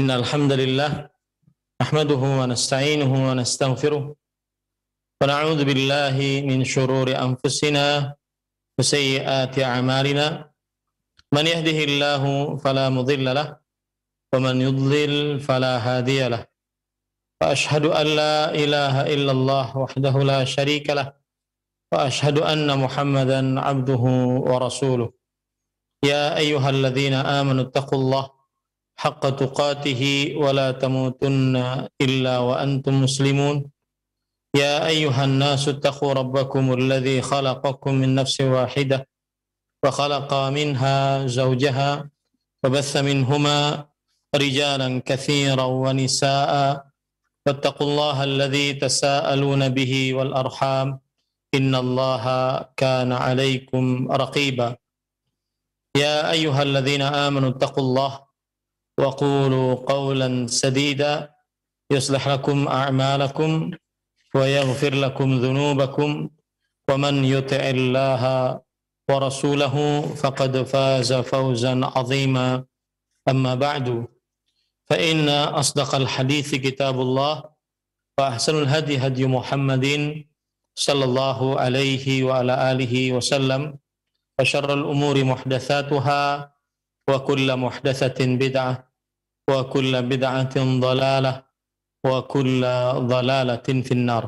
إن الحمد لله نحمده ونستعينه ونستغفره ونعوذ بالله من شرور أنفسنا وسيئات أعمالنا من يهده الله فلا مضل له ومن يضلل فلا هادي له وأشهد أن لا إله إلا الله وحده لا شريك له وأشهد أن محمدا عبده ورسوله يا أيها الذين آمنوا اتقوا الله حق تقاته ولا تموتن إلا وأنتم مسلمون يا أيها الناس اتقوا ربكم الذي خلقكم من نفس واحدة وخلق منها زوجها وبث منهما رجالا كثيرا ونساء واتقوا الله الذي تساءلون به والأرحام إن الله كان عليكم رقيبا يا أيها الذين آمنوا اتقوا الله وقولوا قولا سديدا يصلح لكم أعمالكم ويغفر لكم ذنوبكم ومن يطع الله ورسوله فقد فاز فوزا عظيما أما بعد فإن أصدق الحديث كتاب الله وأحسن الهدي هدي محمد صلى الله عليه وعلى آله وسلم وشر الأمور محدثاتها وكل محدثة بدعة وكل بدعة ضلالة وكل ضلالة في النار.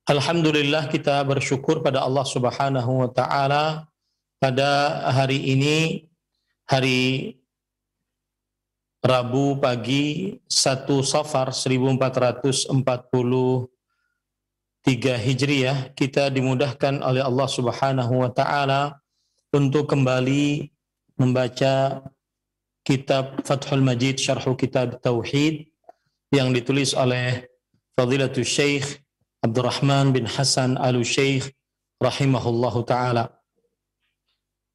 Alhamdulillah, kita bersyukur pada Allah Subhanahu wa taala pada hari ini, hari Rabu pagi 1 Safar 1443 Hijriah, kita dimudahkan oleh Allah Subhanahu wa taala untuk kembali membaca kitab Fathul Majid Syarhu Kitab Tauhid yang ditulis oleh Fadilatul Syekh Abdurrahman bin Hasan Al-Syekh rahimahullahu taala.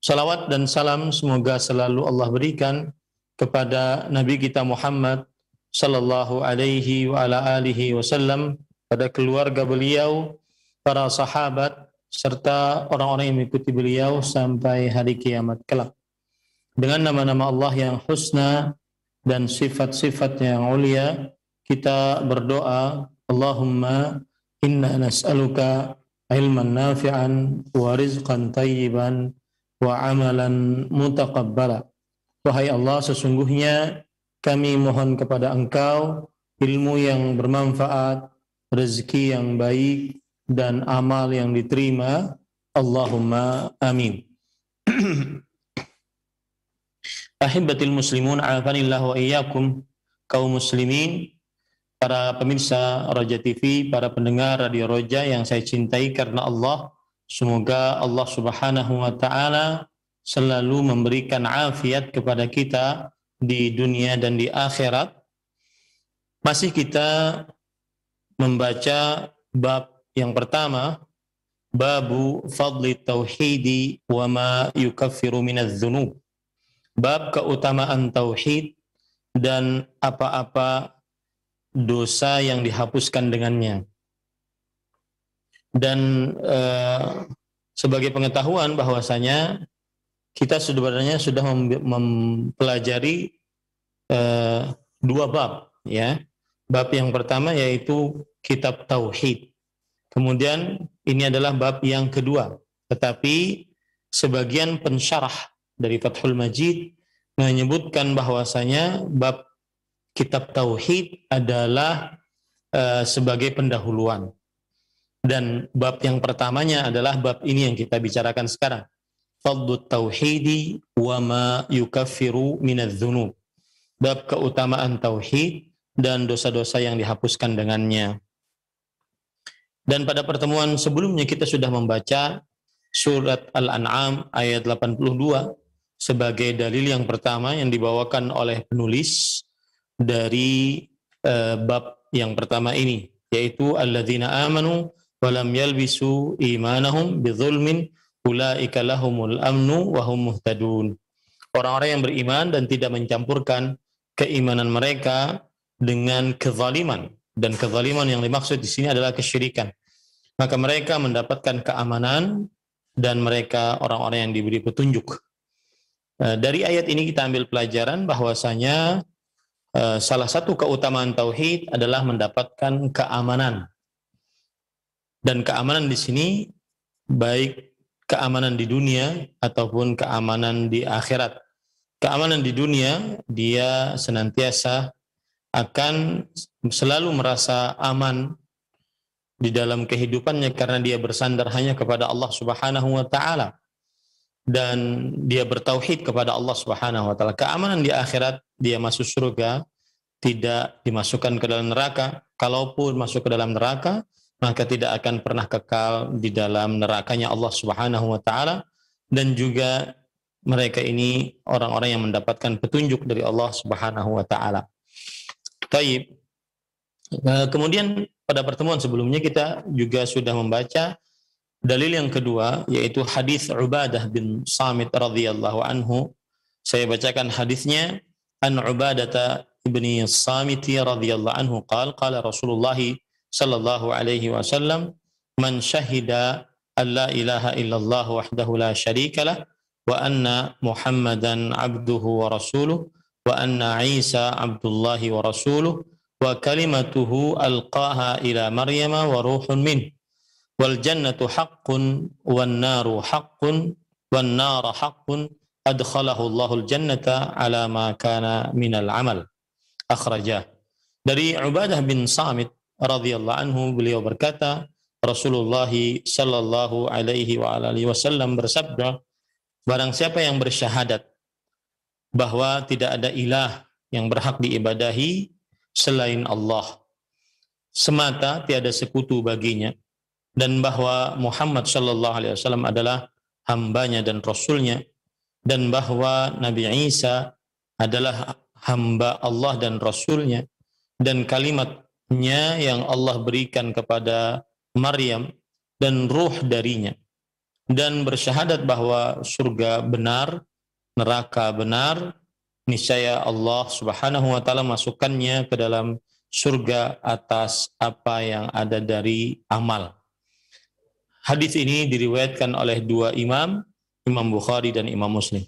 Salawat dan salam semoga selalu Allah berikan kepada Nabi kita Muhammad sallallahu alaihi wa ala alihi wasallam, pada keluarga beliau, para sahabat serta orang-orang yang mengikuti beliau sampai hari kiamat kelak. Dengan nama-nama Allah yang husna dan sifat-sifat yang mulia, kita berdoa, Allahumma inna nas'aluka ilman nafi'an wa rizqan tayyiban wa amalan mutaqabbala. Wahai Allah, sesungguhnya kami mohon kepada Engkau ilmu yang bermanfaat, rezeki yang baik, dan amal yang diterima. Allahumma amin. Ahibatil muslimun, a'afanillah wa iyyakum, kaum muslimin, para pemirsa Roja TV, para pendengar Radio Roja yang saya cintai karena Allah. Semoga Allah Subhanahu wa taala selalu memberikan afiat kepada kita di dunia dan di akhirat. Masih kita membaca bab yang pertama, babu fadli tauhidi wa ma yukaffiru minadz dzunub. Bab keutamaan tauhid dan apa-apa dosa yang dihapuskan dengannya. Dan sebagai pengetahuan bahwasanya kita sebenarnya sudah mempelajari dua bab, ya. Bab yang pertama yaitu kitab tauhid. Kemudian ini adalah bab yang kedua. Tetapi sebagian pensyarah dari Fathul Majid menyebutkan bahwasanya bab kitab tauhid adalah sebagai pendahuluan. Dan bab yang pertamanya adalah bab ini yang kita bicarakan sekarang. Fadlut tauhidi wa ma yukaffiru minadz dzunub. Bab keutamaan tauhid dan dosa-dosa yang dihapuskan dengannya. Dan pada pertemuan sebelumnya kita sudah membaca surat Al-An'am ayat 82 sebagai dalil yang pertama yang dibawakan oleh penulis dari bab yang pertama ini, yaitu alladzina amanu wa lam yalbisu imanahum bidzulmin ulaika lahumul amnu wa hum muhtadun. Orang-orang yang beriman dan tidak mencampurkan keimanan mereka dengan kezaliman, dan kezaliman yang dimaksud di sini adalah kesyirikan, maka mereka mendapatkan keamanan dan mereka orang-orang yang diberi petunjuk. Dari ayat ini kita ambil pelajaran bahwasanya salah satu keutamaan tauhid adalah mendapatkan keamanan. Dan keamanan di sini baik keamanan di dunia ataupun keamanan di akhirat. Keamanan di dunia, dia senantiasa akan selalu merasa aman di dalam kehidupannya karena dia bersandar hanya kepada Allah Subhanahu wa taala dan dia bertauhid kepada Allah Subhanahu wa taala. Keamanan di akhirat, dia masuk surga, tidak dimasukkan ke dalam neraka. Kalaupun masuk ke dalam neraka, maka tidak akan pernah kekal di dalam nerakanya Allah Subhanahu wa taala, dan juga mereka ini orang-orang yang mendapatkan petunjuk dari Allah Subhanahu wa taala. Baik. Kemudian pada pertemuan sebelumnya kita juga sudah membaca dalil yang kedua, yaitu hadis Ubadah bin Samit radhiyallahu anhu. Saya bacakan hadisnya. An Ubadah ibni Samit radhiyallahu anhu qala Rasulullah sallallahu alaihi wasallam, man syahida an la ilaha illallah wahdahu la syarika lah wa anna Muhammadan abduhu wa rasuluh wa anna Isa abdullahi wa rasuluh wa kalimatuhu alqaha ila Maryama wa ruhun min wal jannatu haqqun wan naru haqqun wan nara haqqun adkhalahu Allahul jannata ala ma kana minal amal. Akhrajah. Dari Ubadah bin Samit radhiyallahu anhu, beliau berkata, Rasulullah sallallahu alaihi wa alihi wasallam bersabda, barang siapa yang bersyahadat bahwa tidak ada ilah yang berhak diibadahi selain Allah semata, tiada sekutu baginya, dan bahwa Muhammad sallallahu alaihi wasallam adalah hambanya dan rasulnya, dan bahwa Nabi Isa adalah hamba Allah dan rasulnya, dan kalimatnya yang Allah berikan kepada Maryam dan ruh darinya, dan bersyahadat bahwa surga benar, neraka benar, niscaya Allah Subhanahu wa taala masukkannya ke dalam surga atas apa yang ada dari amal. Hadis ini diriwayatkan oleh dua imam, Imam Bukhari dan Imam Muslim.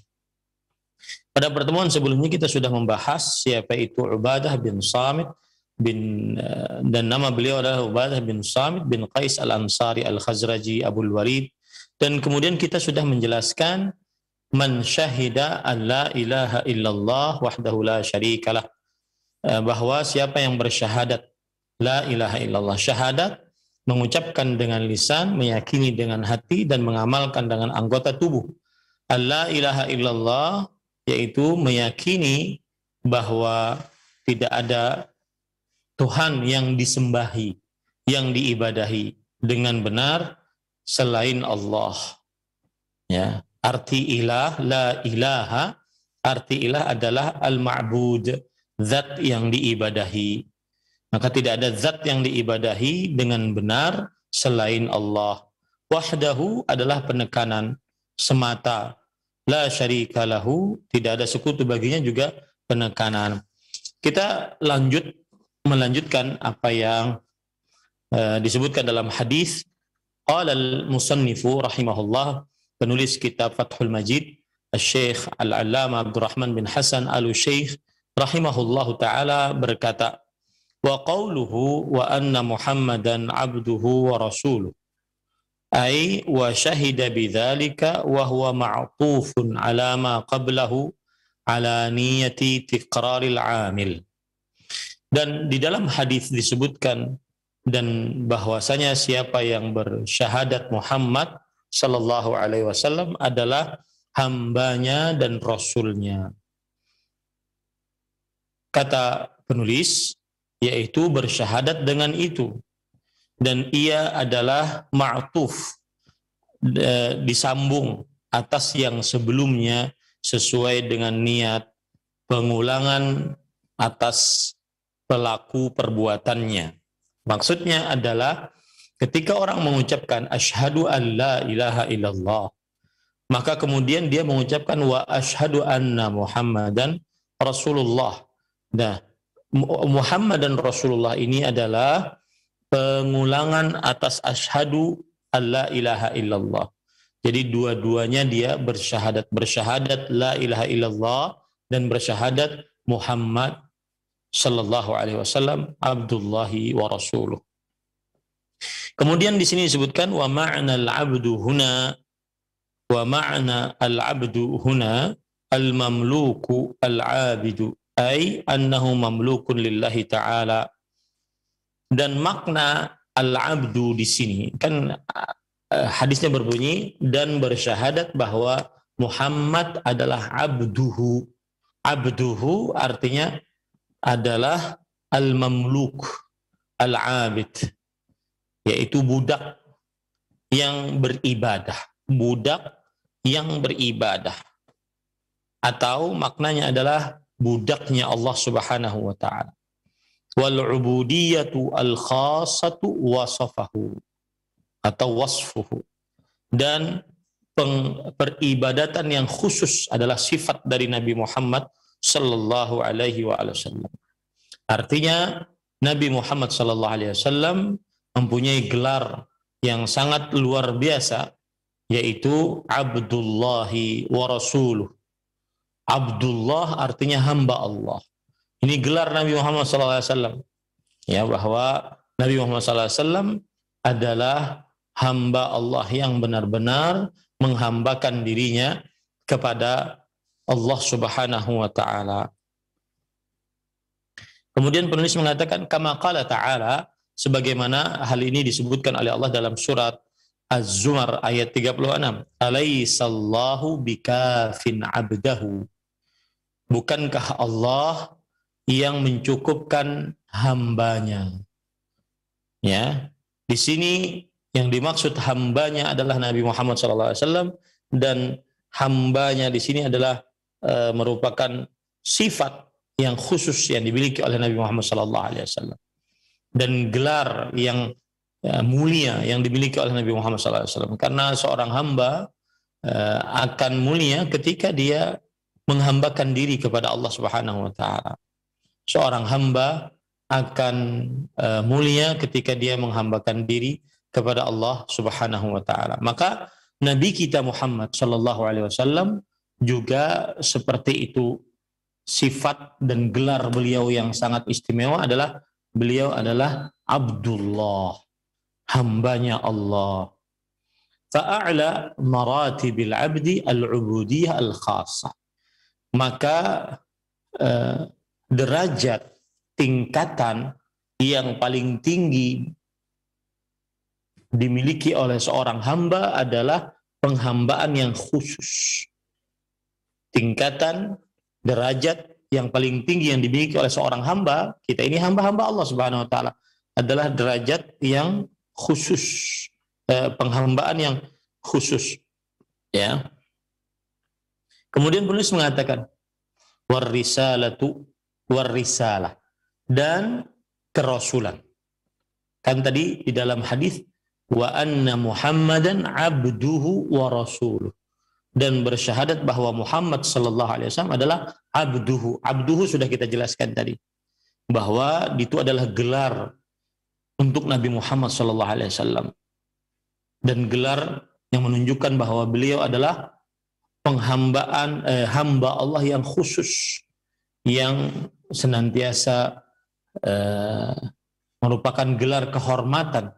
Pada pertemuan sebelumnya kita sudah membahas siapa itu Ubadah bin Samit dan nama beliau adalah Ubadah bin Samit bin Qais al-Ansari al-Khazraji Abul Walid, dan kemudian kita sudah menjelaskan man syahida an la ilaha illallah wahdahu la syarikalah, bahwa siapa yang bersyahadat la ilaha illallah, syahadat mengucapkan dengan lisan, meyakini dengan hati, dan mengamalkan dengan anggota tubuh. La ilaha illallah yaitu meyakini bahwa tidak ada Tuhan yang disembahi, yang diibadahi dengan benar selain Allah. Ya, arti ilah, la ilaha, arti ilah adalah al-ma'bud, zat yang diibadahi. Maka tidak ada zat yang diibadahi dengan benar selain Allah. Wahdahu adalah penekanan, semata. La syarika lahu, tidak ada sekutu baginya, juga penekanan. Kita melanjutkan apa yang disebutkan dalam hadis. Qala al-musannifu rahimahullah, penulis kitab Fathul Majid, Al-Syekh Al-Allama Abdurrahman bin Hasan Al-Syekh rahimahullahu taala berkata, wa qawluhu wa anna Muhammadan abduhu wa rasuluh, ay wa syahida bidzalika wa huwa ma'tufun ala ma qablahu ala niyati tiqraril amil. Dan di dalam hadis disebutkan dan bahwasanya siapa yang bersyahadat Muhammad sallallahu alaihi wasallam adalah hambanya dan rasulnya. Kata penulis, yaitu bersyahadat dengan itu, dan ia adalah ma'tuf, disambung atas yang sebelumnya sesuai dengan niat pengulangan atas pelaku perbuatannya. Maksudnya adalah ketika orang mengucapkan asyhadu an la ilaha illallah, maka kemudian dia mengucapkan wa asyhadu anna Muhammadan Rasulullah. Nah, Muhammad dan Rasulullah ini adalah pengulangan atas asyhadu alla ilaha illallah. Jadi dua-duanya dia bersyahadat la ilaha illallah dan bersyahadat Muhammad sallallahu alaihi wasallam abdullahi wa rasuluh. Kemudian di sini disebutkan wa ma'na al-'abdu huna, wa ma'na al-'abdu huna al-mamluku al-'abidu, ay annahu mamlukun lillahi ta'ala. Dan makna al-'abdu di sini kan hadisnya berbunyi dan bersyahadat bahwa Muhammad adalah abduhu. Abduhu artinya adalah al-mamluk al-'abid, yaitu budak yang beribadah, budak yang beribadah, atau maknanya adalah budaknya Allah Subhanahu wa taala. Wal ubudiyatu al khassatu wasafahu atau wasfuhu, dan peribadatan yang khusus adalah sifat dari Nabi Muhammad sallallahu alaihi wasallam. Artinya Nabi Muhammad sallallahu alaihi wasallam mempunyai gelar yang sangat luar biasa, yaitu Abdullahi wa Rasuluh. Abdullah artinya hamba Allah. Ini gelar Nabi Muhammad SAW. Ya, bahwa Nabi Muhammad SAW adalah hamba Allah yang benar-benar menghambakan dirinya kepada Allah Subhanahu wa taala. Kemudian penulis mengatakan kama qala ta'ala, sebagaimana hal ini disebutkan oleh Allah dalam surat Az-Zumar ayat 36. Alaihissallahu bikafin abdahu. Bukankah Allah yang mencukupkan hambanya? Ya, di sini yang dimaksud hambanya adalah Nabi Muhammad SAW, dan hambanya di sini adalah merupakan sifat yang khusus yang dimiliki oleh Nabi Muhammad SAW, dan gelar yang mulia yang dimiliki oleh Nabi Muhammad SAW. Karena seorang hamba akan mulia ketika dia menghambakan diri kepada Allah Subhanahu wa taala. Seorang hamba akan mulia ketika dia menghambakan diri kepada Allah Subhanahu wa taala. Maka Nabi kita Muhammad sallallahu alaihi wasallam juga seperti itu. Sifat dan gelar beliau yang sangat istimewa adalah beliau adalah Abdullah, hambanya Allah. Fa'a'la maratibil abdi al-ubudiyah al-khassah. Maka derajat tingkatan yang paling tinggi dimiliki oleh seorang hamba adalah penghambaan yang khusus. Tingkatan derajat yang paling tinggi yang dimiliki oleh seorang hamba, kita ini hamba-hamba Allah Subhanahu wa taala, adalah derajat yang khusus, penghambaan yang khusus, ya. Kemudian penulis mengatakan warisalah dan kerasulan. Kan tadi di dalam hadis wa anna Muhammadan abduhu wa rasuluh, dan bersyahadat bahwa Muhammad sallallahu alaihi wasallam adalah abduhu. Abduhu sudah kita jelaskan tadi, bahwa itu adalah gelar untuk Nabi Muhammad sallallahu alaihi wasallam, dan gelar yang menunjukkan bahwa beliau adalah penghambaan hamba Allah yang khusus, yang senantiasa merupakan gelar kehormatan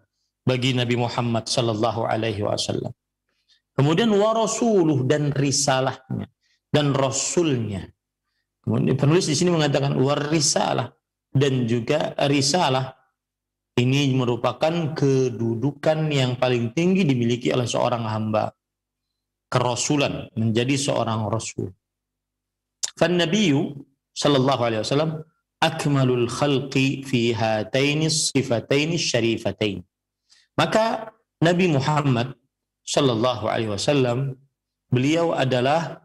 bagi Nabi Muhammad sallallahu alaihi wasallam. Kemudian wa rasuluh, dan risalahnya dan rasulnya. Kemudian penulis di sini mengatakan war risalah, dan juga risalah ini merupakan kedudukan yang paling tinggi dimiliki oleh seorang hamba. Kerasulan, menjadi seorang rasul. Fan nabiyyu sallallahu alaihi wasallam akmalul khalqi fi hataini sifataini syarifatain. Maka Nabi Muhammad sallallahu alaihi wasallam, beliau adalah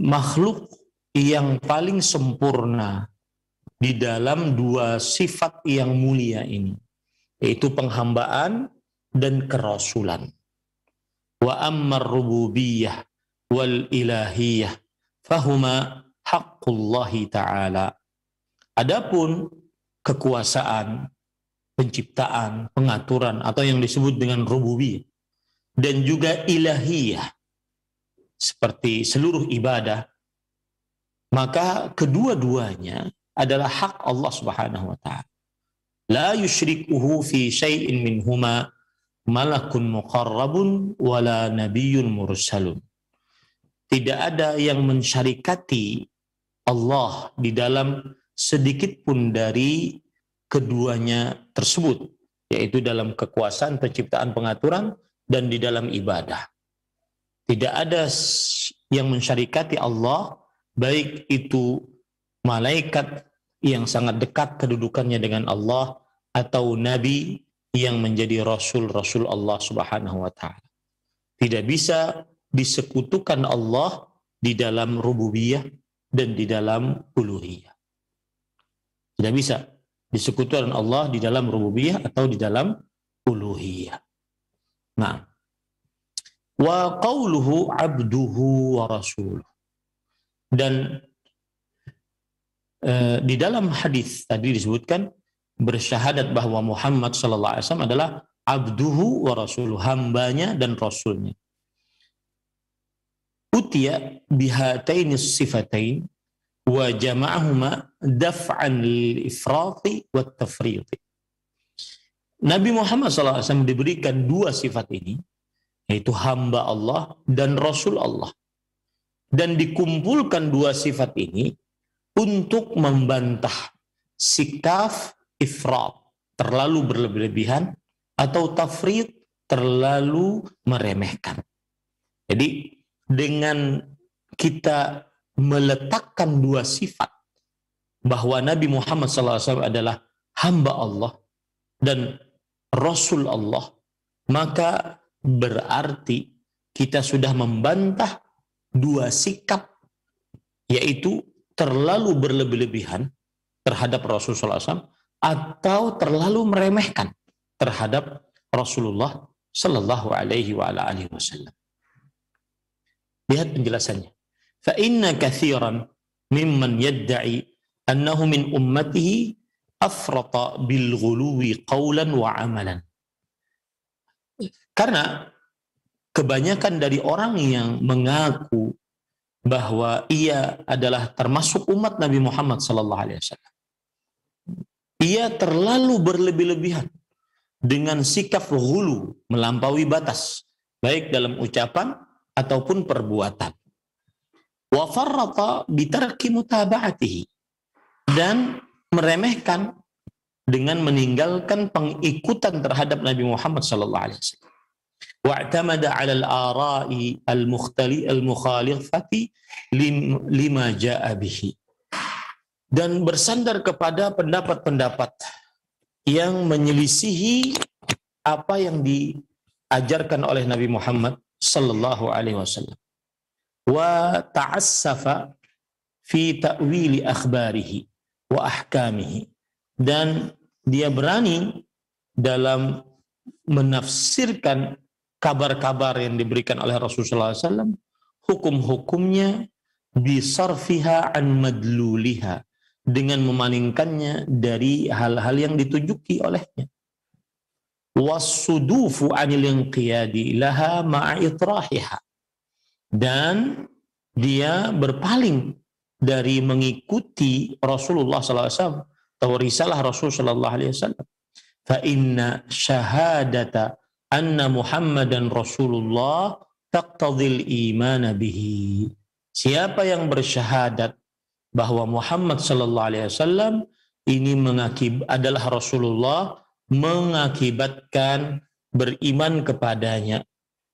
makhluk yang paling sempurna di dalam dua sifat yang mulia ini, yaitu penghambaan dan kerasulan. Wa ammar rububiyah wal ilahiyah fahuma haqqullahi ta'ala. Adapun kekuasaan, penciptaan, pengaturan, atau yang disebut dengan rububiyah, dan juga ilahiyah seperti seluruh ibadah, maka kedua-duanya adalah hak Allah Subhanahu wa taala. La yusyrikuhu fi syai'in minhuma malakun muqarrabun wala nabiyyun mursalun. Tidak ada yang mensyarikati Allah di dalam sedikit pun dari keduanya tersebut, yaitu dalam kekuasaan, penciptaan, pengaturan, dan di dalam ibadah. Tidak ada yang mensyarikati Allah, baik itu malaikat yang sangat dekat kedudukannya dengan Allah, atau nabi yang menjadi rasul-rasul Allah Subhanahu wa taala. Tidak bisa disekutukan Allah di dalam rububiyah dan di dalam uluhiyah. Tidak bisa disekutukan Allah di dalam rububiyah atau di dalam uluhiyah. Nah, wa qauluhu abduhu wa rasuluh. Dan di dalam hadis tadi disebutkan bersyahadat bahwa Muhammad sallallahu alaihi wasallam adalah abduhu wa rasuluh, hambanya dan rasulnya. Utiya bihataini sifatain wa jama'ahuma daf'an lil ifrati wat tafriti. Nabi Muhammad sallallahu alaihi wasallam diberikan dua sifat ini, yaitu hamba Allah dan Rasul Allah. Dan dikumpulkan dua sifat ini untuk membantah sikap ifrat, terlalu berlebihan, atau tafrid, terlalu meremehkan. Jadi dengan kita meletakkan dua sifat, bahwa Nabi Muhammad SAW adalah hamba Allah dan Rasul Allah, maka berarti kita sudah membantah dua sikap, yaitu terlalu berlebihan terhadap Rasulullah SAW atau terlalu meremehkan terhadap Rasulullah Sallallahu Alaihi Wasallam. Lihat penjelasannya. Fa inna katsiran mimman yadda'i annahu min ummatihi afrata bil ghuluwi qawlan wa amalan. Karena kebanyakan dari orang yang mengaku bahwa ia adalah termasuk umat Nabi Muhammad sallallahu alaihi wasallam, ia terlalu berlebih-lebihan dengan sikap ghulu, melampaui batas, baik dalam ucapan ataupun perbuatan. Wa farrata bi tarki mutaba'atihi, dan meremehkan dengan meninggalkan pengikutan terhadap Nabi Muhammad sallallahu alaihi wasallam. Wa'tamada 'ala al-ara'i al-mukhalifati lima ja'a bihi, dan bersandar kepada pendapat-pendapat yang menyelisihi apa yang diajarkan oleh Nabi Muhammad sallallahu alaihi wasallam. Wa ta'assafa fi ta'wili akhbarihi wa ahkamihi, dan dia berani dalam menafsirkan kabar-kabar yang diberikan oleh Rasulullah SAW, hukum-hukumnya bisarfiha an madluliha, dengan memalingkannya dari hal-hal yang ditujuki olehnya. Wasudufu anil inqiyadi laha ma'a itrahiha, dan dia berpaling dari mengikuti Rasulullah SAW atau risalah Rasulullah SAW. Fa inna syahadata anna Muhammadan Rasulullah taqtadil iman bihi. Siapa yang bersyahadat bahwa Muhammad sallallahu alaihi wasallam ini adalah Rasulullah, mengakibatkan beriman kepadanya,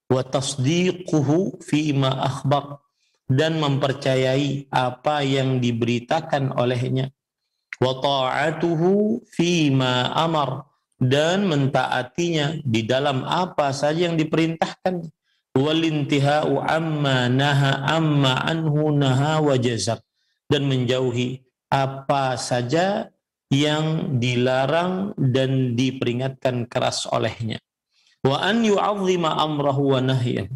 wa tasdiquhu fi ma akhbar, dan mempercayai apa yang diberitakan olehnya, wa ta'atuhu fi ma amar, dan mentaatinya di dalam apa saja yang diperintahkan, walintihau amma anhu naha wa jazar, dan menjauhi apa saja yang dilarang dan diperingatkan keras olehnya. Wa an yu'azzima amrahu wa nahyahu,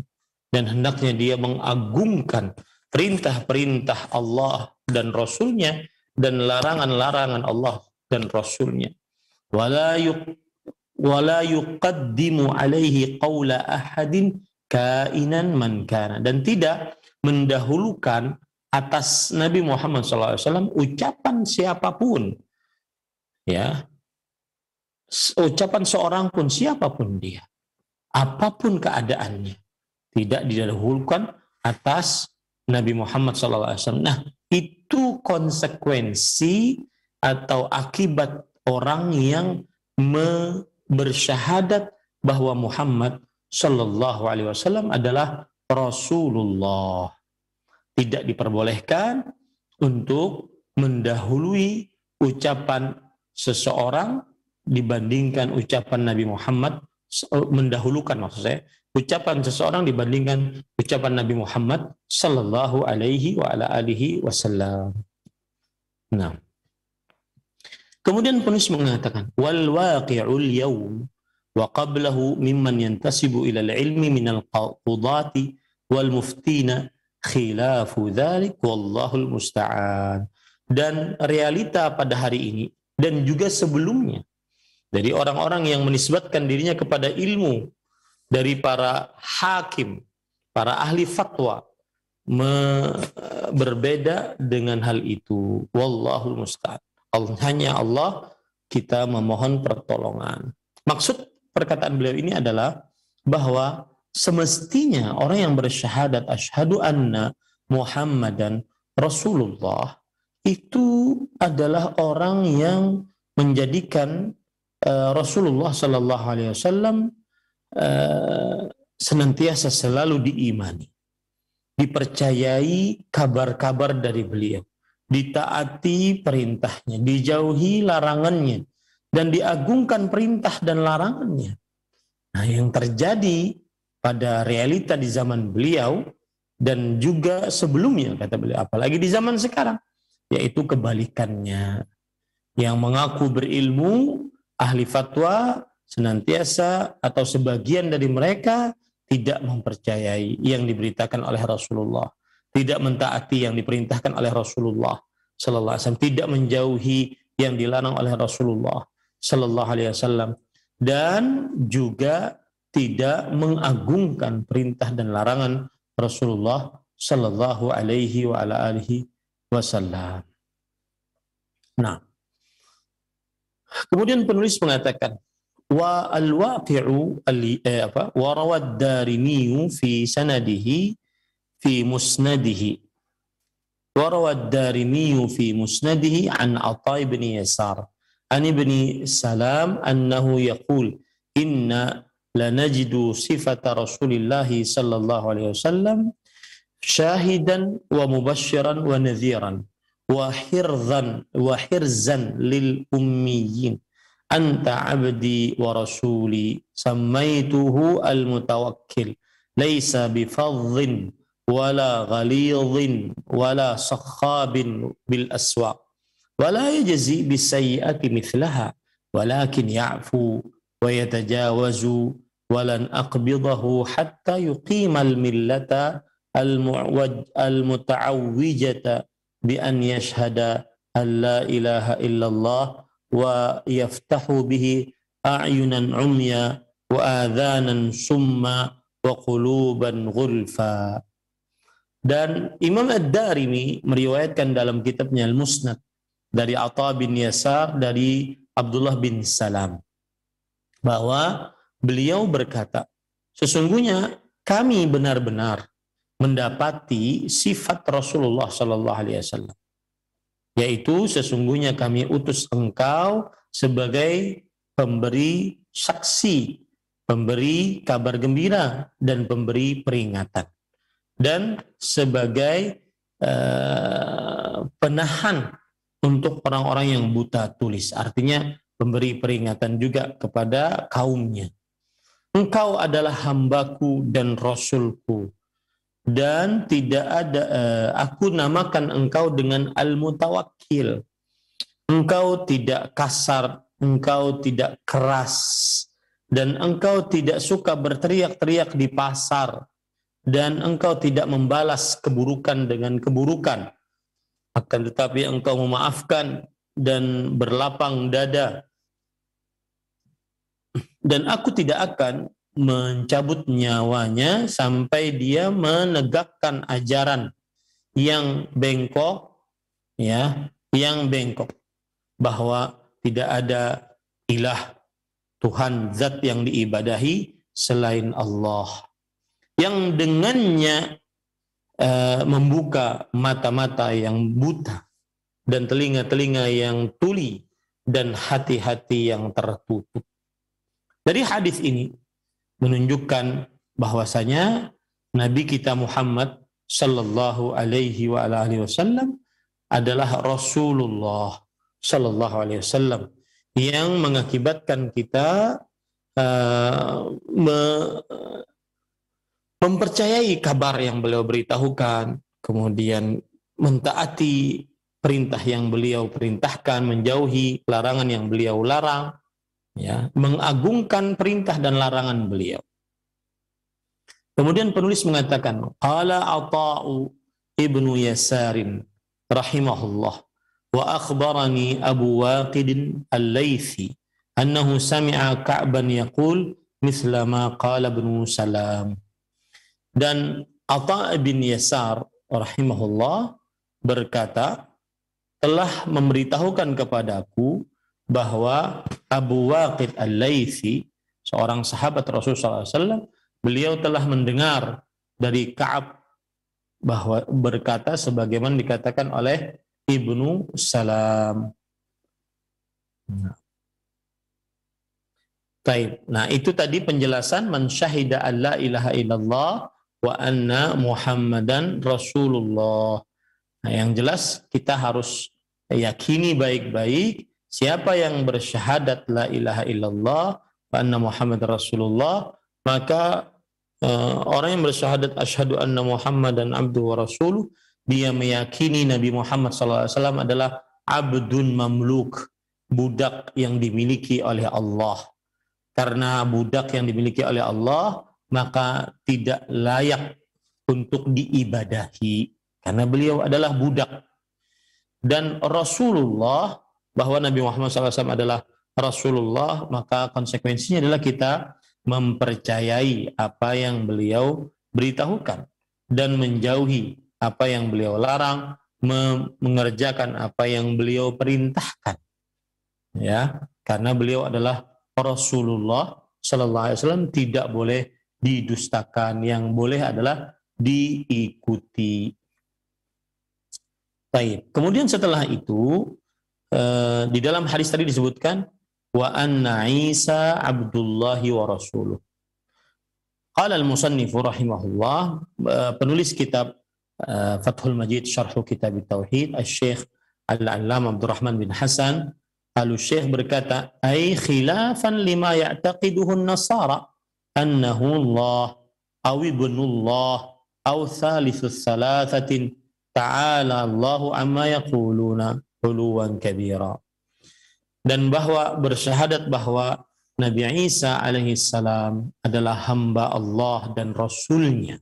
dan hendaknya dia mengagungkan perintah-perintah Allah dan Rasulnya dan larangan-larangan Allah dan Rasulnya. Wala yuqaddimu alaihi qawla ahadin kainan man kana, dan tidak mendahulukan atas Nabi Muhammad SAW ucapan siapapun, ya, ucapan seorang pun, siapapun dia, apapun keadaannya, tidak didahulukan atas Nabi Muhammad SAW. Nah, itu konsekuensi atau akibat orang yang bersyahadat bahwa Muhammad Sallallahu Alaihi Wasallam adalah Rasulullah. Tidak diperbolehkan untuk mendahului ucapan seseorang dibandingkan ucapan Nabi Muhammad, mendahulukan maksud saya, ucapan seseorang dibandingkan ucapan Nabi Muhammad Sallallahu Alaihi Wasallam. Nah, kemudian penulis mengatakan, wal waqi'ul yawm wa qablahu mimman yantasibu ila al-ilmi minal qudati wal muftina khilafu dzalik wallahul musta'an. Dan realita pada hari ini dan juga sebelumnya dari orang-orang yang menisbatkan dirinya kepada ilmu, dari para hakim, para ahli fatwa, berbeda dengan hal itu. Wallahul musta'an. Hanya Allah kita memohon pertolongan. Maksud perkataan beliau ini adalah bahwa semestinya orang yang bersyahadat asyhadu anna Muhammadan Rasulullah itu adalah orang yang menjadikan Rasulullah Sallallahu Alaihi Wasallam senantiasa selalu diimani, dipercayai kabar-kabar dari beliau, ditaati perintahnya, dijauhi larangannya, dan diagungkan perintah dan larangannya. Nah, yang terjadi pada realita di zaman beliau dan juga sebelumnya, kata beliau, apalagi di zaman sekarang, yaitu kebalikannya. Yang mengaku berilmu, ahli fatwa, senantiasa atau sebagian dari mereka tidak mempercayai yang diberitakan oleh Rasulullah, tidak mentaati yang diperintahkan oleh Rasulullah Sallallahu Alaihi Wasallam, tidak menjauhi yang dilarang oleh Rasulullah Sallallahu Alaihi Wasallam, dan juga tidak mengagungkan perintah dan larangan Rasulullah Sallallahu Alaihi Wasallam. Nah, kemudian penulis mengatakan, wa al-waqi'u wa rawad Darimi fi sanadihi fi musnadihi wa rawad Darimi fi musnadihi an Atha ibn Yasar an ibn Salam annahu yaqul inna lanajidu sifata Rasulillahi sallallahu alaihi wasallam syahidan wa mubashiran wa nadhiran wa hirzan lil ummiyin anta abdi wa rasuli sammaituhu al-mutawakkil laysa bifadhin wala ghalidhin wala sakhabin bil aswaq wala yajzi bisayyi'ati mithlaha walakin ya'fu wa yatajawazu walan aqbidahu hatta yuqima al-millata al-muta'awwijata bi an yashhada an la ilaha illallah wa yaftahu bihi a'yunan umya wa adhanan summa wa quluban ghulfa. Dan Imam Ad-Darimi meriwayatkan dalam kitabnya Al-Musnad dari Atha bin Yasar dari Abdullah bin Salam bahwa beliau berkata, sesungguhnya kami benar-benar mendapati sifat Rasulullah sallallahu alaihi wasallam, yaitu sesungguhnya kami utus engkau sebagai pemberi saksi, pemberi kabar gembira, dan pemberi peringatan, dan sebagai penahan untuk orang-orang yang buta tulis, artinya pemberi peringatan juga kepada kaumnya. Engkau adalah hambaku dan rasulku, dan tidak ada aku namakan engkau dengan al-mutawakkil. Engkau tidak kasar, engkau tidak keras, dan engkau tidak suka berteriak-teriak di pasar, dan engkau tidak membalas keburukan dengan keburukan, akan tetapi engkau memaafkan dan berlapang dada, dan aku tidak akan mencabut nyawanya sampai dia menegakkan ajaran yang bengkok, ya, yang bengkok, bahwa tidak ada ilah, Tuhan zat yang diibadahi selain Allah, yang dengannya membuka mata-mata yang buta dan telinga-telinga yang tuli dan hati-hati yang tertutup. Dari hadis ini menunjukkan bahwasanya Nabi kita Muhammad sallallahu alaihi wa alihi wasallam adalah Rasulullah sallallahu alaihi wasallam yang mengakibatkan kita mempercayai kabar yang beliau beritahukan, kemudian mentaati perintah yang beliau perintahkan, menjauhi larangan yang beliau larang, ya, mengagungkan perintah dan larangan beliau. Kemudian penulis mengatakan, qala Ata'u ibnu Yasarin rahimahullah wa akhbarani Abu Waqid al-Laythi annahu sami'a Ka'ban yaqul mithla ma qala ibnu Salam. Dan Ata' bin Yasar rahimahullah berkata, telah memberitahukan kepadaku bahwa Abu Waqid al-Laythi, seorang sahabat Rasulullah SAW, beliau telah mendengar dari Ka'ab bahwa berkata sebagaimana dikatakan oleh Ibnu Salam. Nah, itu tadi penjelasan man syahida an la ilaha illallah wa anna Muhammadan Rasulullah. Nah, yang jelas kita harus yakini baik-baik siapa yang bersyahadat la ilaha illallah wa anna Muhammad Rasulullah, maka orang yang bersyahadat asyhadu anna Muhammadan abduhu wa rasuluh, dia meyakini Nabi Muhammad SAW adalah abdun mamluk, budak yang dimiliki oleh Allah. Karena budak yang dimiliki oleh Allah, maka tidak layak untuk diibadahi karena beliau adalah budak. Dan Rasulullah, bahwa Nabi Muhammad SAW adalah Rasulullah, maka konsekuensinya adalah kita mempercayai apa yang beliau beritahukan dan menjauhi apa yang beliau larang, mengerjakan apa yang beliau perintahkan, ya, karena beliau adalah Rasulullah Sallallahu Alaihi Wasallam, tidak boleh didustakan, yang boleh adalah diikuti. Baik. Kemudian setelah itu di dalam hadis tadi disebutkan wa anna Isa abdullahi wa rasuluh. Qala al-musannif rahimahullah, penulis kitab Fathul Majid Syarh Kitab Tauhid Asy-Syaikh Al-Allamah Abdurrahman bin Hasan Al-Syaikh berkata, ai khilafan lima ya'taqiduhu an-nasara annahu Allah aw ibnullah aw thalithus thalathatin ta'ala Allahu amma yaquluna uluwan kabira. Dan bahwa bersyahadat bahwa Nabi Isa alaihi salam adalah hamba Allah dan Rasulnya,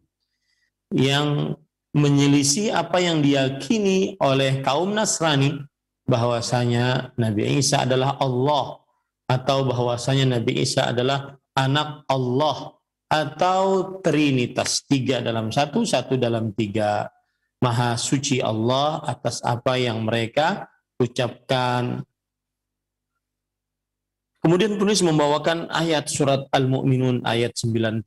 yang menyelisih apa yang diyakini oleh kaum Nasrani bahwasanya Nabi Isa adalah Allah, atau bahwasanya Nabi Isa adalah anak Allah, atau Trinitas, 3 dalam 1, 1 dalam 3. Maha suci Allah atas apa yang mereka ucapkan. Kemudian penulis membawakan ayat surat Al-Mu'minun ayat 91.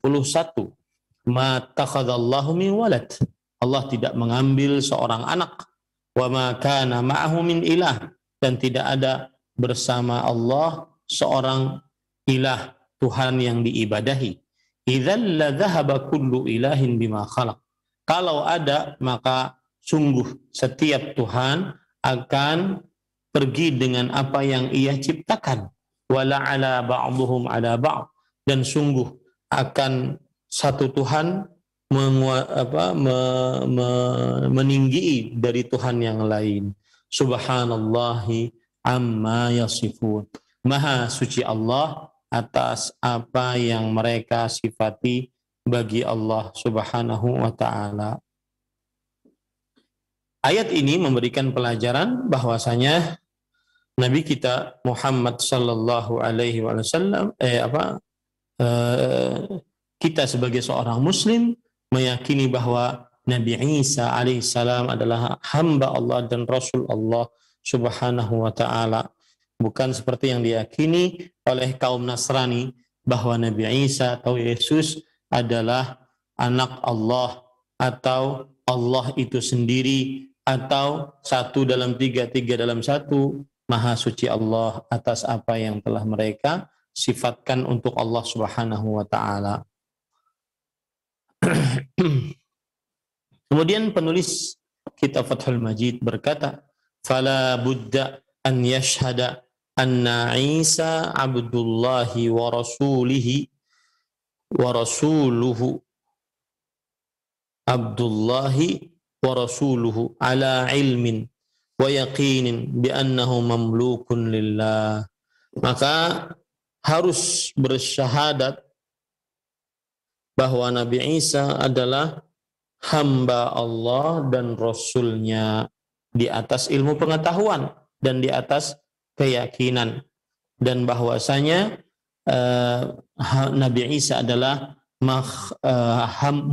Ma takhadallahu min walad. Allah tidak mengambil seorang anak. Wa ma kana ma'ahu min ilah. Dan tidak ada bersama Allah seorang ilah, Tuhan yang diibadahi. Idzal la dhahaba kullu ilahin bima khalaq. Kalau ada, maka sungguh setiap Tuhan akan pergi dengan apa yang ia ciptakan. Wala ala ba'duhum ala ba'd. Dan sungguh akan satu Tuhan meninggi dari Tuhan yang lain. Subhanallahi amma yasifun. Maha suci Allah atas apa yang mereka sifati bagi Allah Subhanahu wa ta'ala. Ayat ini memberikan pelajaran bahwasanya Nabi kita Muhammad sallallahu alaihi wasallam kita sebagai seorang muslim meyakini bahwa Nabi Isa alaihissalam adalah hamba Allah dan Rasul Allah subhanahu wa ta'ala. Bukan seperti yang diyakini oleh kaum Nasrani bahwa Nabi Isa atau Yesus adalah anak Allah atau Allah itu sendiri atau satu dalam tiga, tiga dalam satu. Maha suci Allah atas apa yang telah mereka sifatkan untuk Allah subhanahu wa ta'ala. Kemudian penulis kitab Fathul Majid berkata, "Fala budda an yashhada anna Isa abdullahi wa rasuluhu abdullahi wa rasuluhu ala ilmin wa yaqinin bi annahu mamlukun lillah." Maka harus bersyahadat bahwa Nabi Isa adalah hamba Allah dan Rasulnya di atas ilmu pengetahuan dan di atas keyakinan, dan bahwasanya Nabi Isa adalah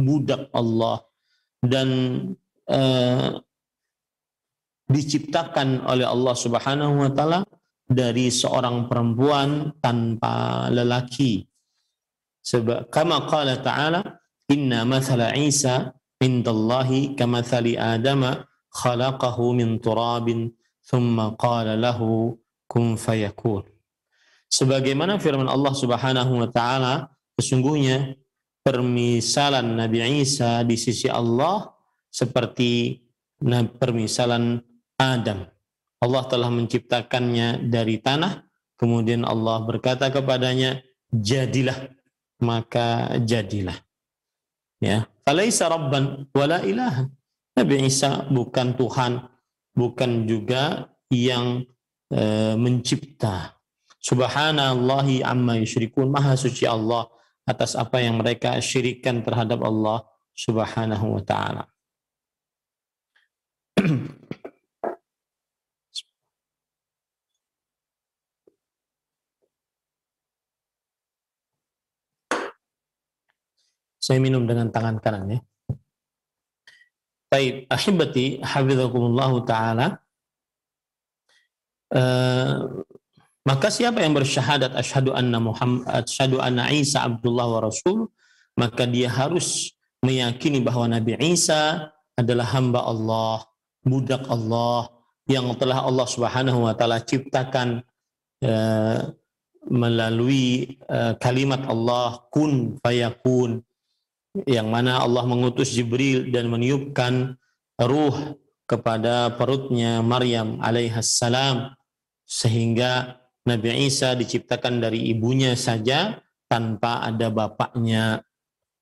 budak Allah dan diciptakan oleh Allah subhanahu wa ta'ala dari seorang perempuan tanpa lelaki. Sebab kama qala ta'ala, inna mathala Isa indallahi kamathali Adama khalaqahu min turabin thumma qala lahu kun fayakun. Sebagaimana firman Allah subhanahu wa ta'ala, sesungguhnya permisalan Nabi Isa di sisi Allah seperti permisalan Adam. Allah telah menciptakannya dari tanah, kemudian Allah berkata kepadanya, jadilah, maka jadilah. Ya, falaisa rabban wala ilahan. Nabi Isa bukan Tuhan, bukan juga yang mencipta. Subhanallahi amma yusyrikun. Maha suci Allah atas apa yang mereka syirikkan terhadap Allah subhanahu wa ta'ala. Saya minum dengan tangan kanan ya. Baik, ahibati hafizakumullah ta'ala. Maka siapa yang bersyahadat asyhadu anna Isa Abdullah wa Rasul, maka dia harus meyakini bahwa Nabi Isa adalah hamba Allah, budak Allah yang telah Allah Subhanahu wa taala ciptakan melalui kalimat Allah kun fayakun, yang mana Allah mengutus Jibril dan meniupkan ruh kepada perutnya Maryam alaihassalam, sehingga Nabi Isa diciptakan dari ibunya saja tanpa ada bapaknya.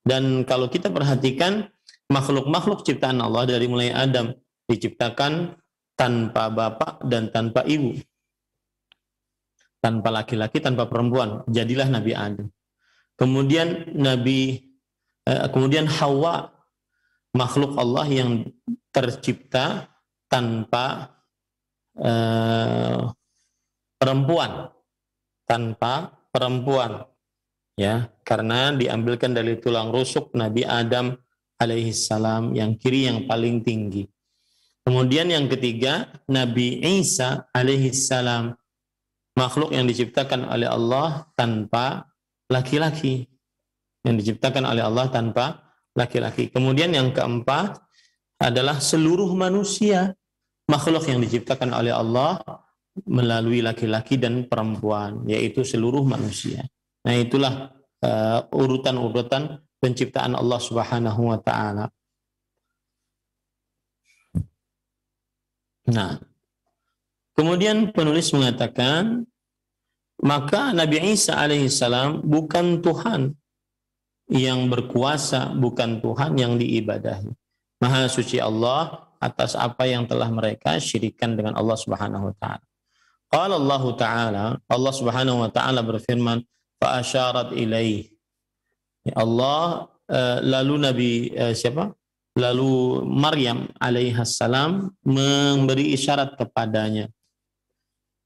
Dan kalau kita perhatikan makhluk-makhluk ciptaan Allah dari mulai Adam diciptakan tanpa bapak dan tanpa ibu, tanpa laki-laki, tanpa perempuan. Jadilah Nabi Adam. Kemudian Hawa, makhluk Allah yang tercipta tanpa perempuan, ya, karena diambilkan dari tulang rusuk Nabi Adam alaihissalam yang kiri yang paling tinggi. Kemudian yang ketiga, Nabi Isa alaihissalam, makhluk yang diciptakan oleh Allah tanpa laki-laki, Kemudian yang keempat adalah seluruh manusia, makhluk yang diciptakan oleh Allah melalui laki-laki dan perempuan, yaitu seluruh manusia. Nah, itulah urutan-urutan penciptaan Allah Subhanahu wa taala. Nah, kemudian penulis mengatakan, maka Nabi Isa alaihissalam bukan Tuhan yang berkuasa, bukan Tuhan yang diibadahi. Maha suci Allah atas apa yang telah mereka syirikkan dengan Allah Subhanahu wa taala. Qala Allah Ta'ala, Allah Subhanahu wa taala berfirman, fa asyarat ilaih. Allah lalu Maryam alaihassalam memberi isyarat kepadanya.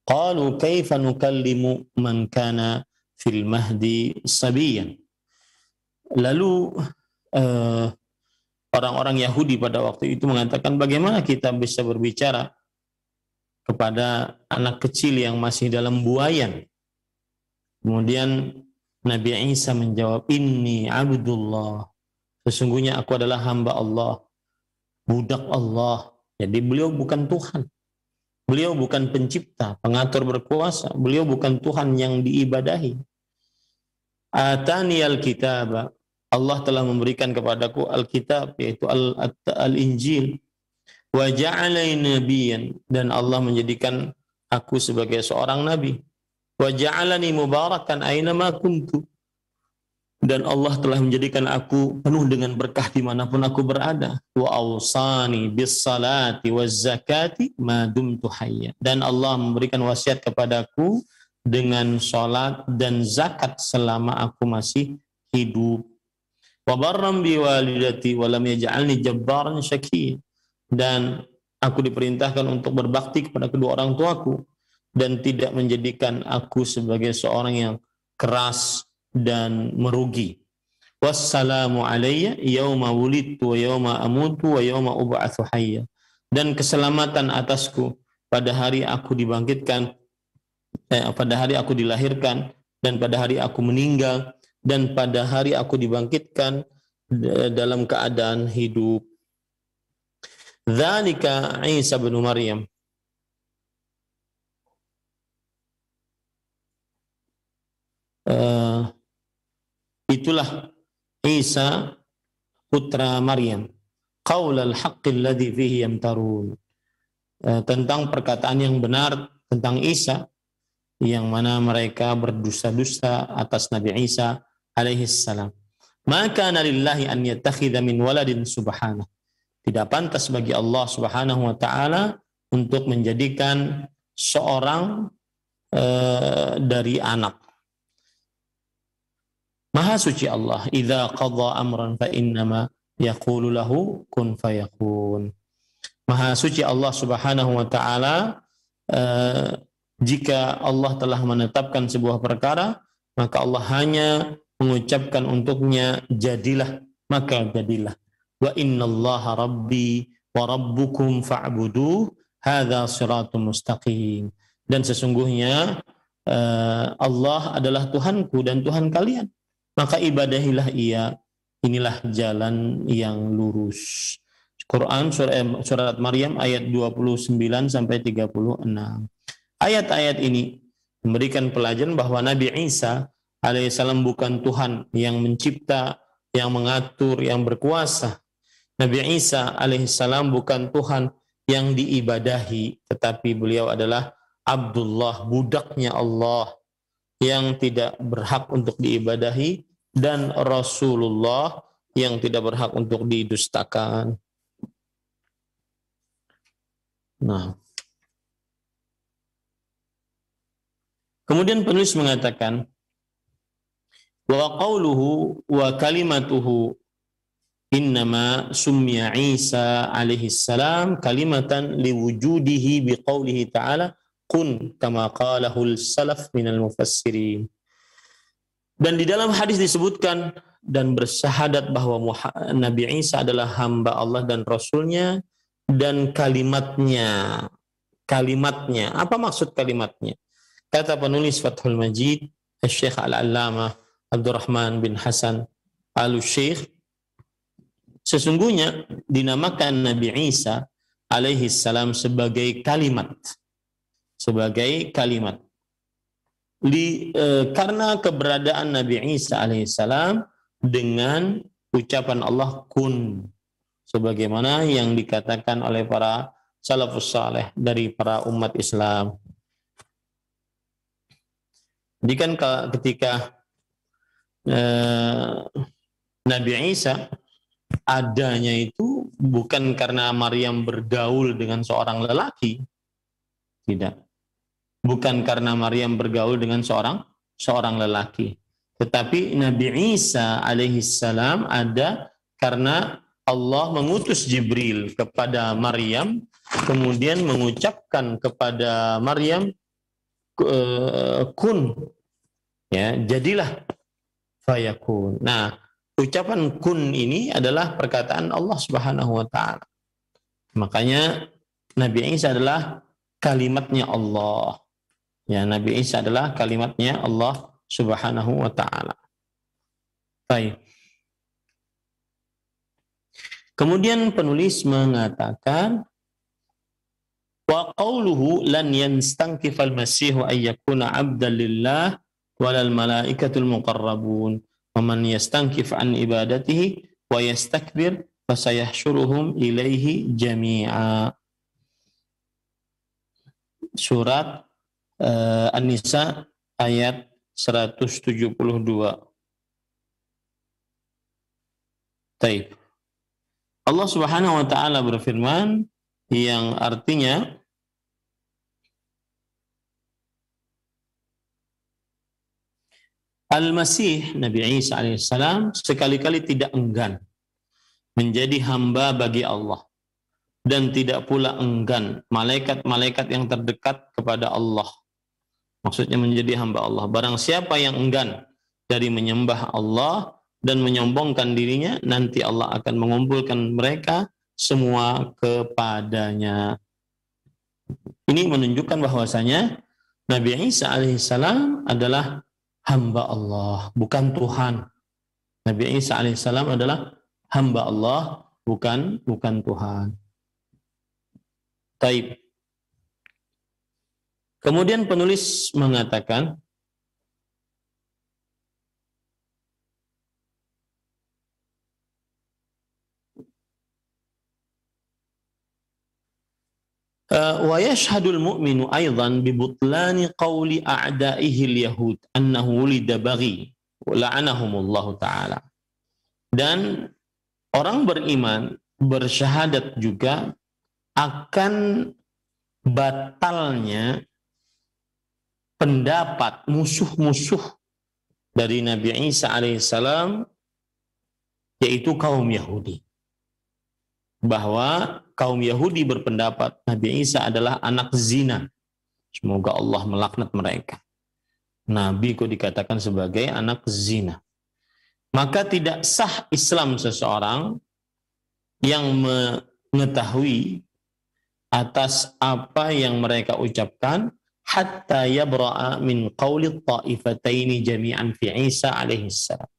Qalu kaifa nukallimu man kana fil mahdi sabiyan. Lalu orang-orang Yahudi pada waktu itu mengatakan, bagaimana kita bisa berbicara kepada anak kecil yang masih dalam buayan. Kemudian Nabi Isa menjawab, Inni abdullah, sesungguhnya aku adalah hamba Allah, budak Allah. Jadi beliau bukan Tuhan, beliau bukan pencipta, pengatur berkuasa, beliau bukan Tuhan yang diibadahi. Atani al-kitab, Allah telah memberikan kepadaku Alkitab, yaitu Al-Injil. Wa ja'alani nabiyyan, dan Allah menjadikan aku sebagai seorang nabi. Wa ja'alani mubarakan aina ma kuntu, dan Allah telah menjadikan aku penuh dengan berkah dimanapun aku berada. Wa awsani bis salati waz zakati ma dumtu hayya, dan Allah memberikan wasiat kepadaku dengan salat dan zakat selama aku masih hidup. Wa barram bi walidati wa lam yaj'alni jabbaran syaqiyya, dan aku diperintahkan untuk berbakti kepada kedua orang tuaku dan tidak menjadikan aku sebagai seorang yang keras dan merugi. Wassalamu alayya yauma wulidtu wa yauma amutu wa yauma ub'atsu hayya, dan keselamatan atasku pada hari aku dibangkitkan, pada hari aku dilahirkan, dan pada hari aku meninggal, dan pada hari aku dibangkitkan dalam keadaan hidup. Dzalika Isa bin Maryam. Itulah Isa putra Maryam. Qaulal haqqil ladzi fihi yamtarun. Tentang perkataan yang benar tentang Isa, yang mana mereka berdusta-dusta atas Nabi Isa alaihi salam. Maka lillahi an yattakhidha min waladin subhanahu. Tidak pantas bagi Allah Subhanahu wa taala untuk menjadikan seorang dari anak. Maha suci Allah. Idza qadha amran fa innama yaqulu lahu kun fayakun. Maha suci Allah Subhanahu wa taala, jika Allah telah menetapkan sebuah perkara, maka Allah hanya mengucapkan untuknya jadilah, maka jadilah. Wa innallaha rabbi wa rabbukum fa'buduh hadza siratun mustaqim. Dan sesungguhnya Allah adalah Tuhanku dan Tuhan kalian, maka ibadahilah Ia, inilah jalan yang lurus. Quran surat Maryam ayat 29 sampai 36. Ayat-ayat ini memberikan pelajaran bahwa Nabi Isa alaihissalam bukan Tuhan yang mencipta, yang mengatur, yang berkuasa. Nabi Isa alaihissalam bukan Tuhan yang diibadahi, tetapi beliau adalah Abdullah, budaknya Allah yang tidak berhak untuk diibadahi, dan Rasulullah yang tidak berhak untuk didustakan. Nah, kemudian penulis mengatakan, wa qauluhu wa kalimatuhu innama summiya Isa alaihi salam kalimatan liwujudihi biqaulihi ta'ala kun kama qalahul salaf minal mufassirin. Dan di dalam hadis disebutkan dan bersyahadat bahwa Nabi Isa adalah hamba Allah dan Rasulnya, dan kalimatnya. Kalimatnya, apa maksud kalimatnya? Kata penulis Fathul Majid, Syekh Al-Allamah Abdurrahman bin Hasan Al-Syekh, sesungguhnya dinamakan Nabi Isa alaihi salam sebagai kalimat. Sebagai kalimat. Karena keberadaan Nabi Isa alaihi salam dengan ucapan Allah kun, sebagaimana yang dikatakan oleh para salafus saleh dari para umat Islam. Jadi kan ketika Nabi Isa adanya itu bukan karena Maryam bergaul dengan seorang lelaki, tidak. Bukan karena Maryam bergaul dengan seorang lelaki, tetapi Nabi Isa alaihi salam ada karena Allah mengutus Jibril kepada Maryam, kemudian mengucapkan kepada Maryam kun, ya, jadilah fayakun. Nah, ucapan kun ini adalah perkataan Allah Subhanahu wa taala. Makanya Nabi Isa adalah kalimatnya Allah. Ya, Nabi Isa adalah kalimatnya Allah Subhanahu wa taala. Baik. Kemudian penulis mengatakan wa qawluhu lan yastankifal masihu ay yakuna 'abdan lillah walal malaikatul muqarrabun wa man yastankif an ibadatihi wa yastakbir fasayahsyuruhum ilaihi jami'a. Surat An-Nisa ayat 172. Baik. Allah Subhanahu wa taala berfirman yang artinya Al-Masih Nabi Isa alaihissalam sekali-kali tidak enggan menjadi hamba bagi Allah dan tidak pula enggan malaikat-malaikat yang terdekat kepada Allah. Maksudnya menjadi hamba Allah. Barang siapa yang enggan dari menyembah Allah dan menyombongkan dirinya, nanti Allah akan mengumpulkan mereka semua kepadanya. Ini menunjukkan bahwasanya Nabi Isa alaihissalam adalah hamba Allah, bukan Tuhan. Nabi Isa alaihissalam adalah hamba Allah, bukan Tuhan. Taib. Kemudian penulis mengatakan wa yashhadul mu'minu aidan bi butlani qawli a'da'ihi al-yahud annahu wulida baghi la'anahumullahu ta'ala. Dan orang beriman bersyahadat juga akan batalnya pendapat musuh-musuh dari Nabi Isa alaihissalam, yaitu kaum Yahudi. Bahwa kaum Yahudi berpendapat Nabi Isa adalah anak zina. Semoga Allah melaknat mereka. Nabi kok dikatakan sebagai anak zina. Maka tidak sah Islam seseorang yang mengetahui atas apa yang mereka ucapkan hatta yabra'a min qawli ta'ifataini jami'an fi Isa alaihissalam.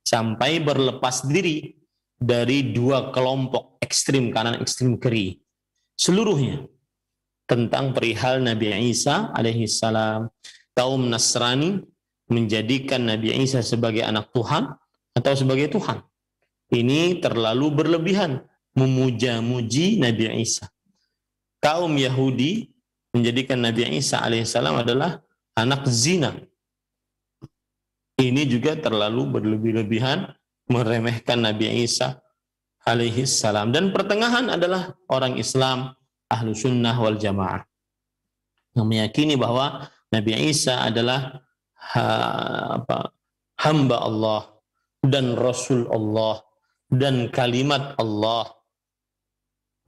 Sampai berlepas diri dari dua kelompok ekstrim kanan ekstrim kiri seluruhnya tentang perihal Nabi Isa alaihissalam. Kaum Nasrani menjadikan Nabi Isa sebagai anak Tuhan atau sebagai Tuhan. Ini terlalu berlebihan memuja-muji Nabi Isa. Kaum Yahudi menjadikan Nabi Isa alaihissalam adalah anak zina. Ini juga terlalu berlebih-lebihan meremehkan Nabi Isa alaihissalam. Dan pertengahan adalah orang Islam ahlu sunnah wal jamaah yang meyakini bahwa Nabi Isa adalah hamba Allah dan Rasul Allah dan kalimat Allah.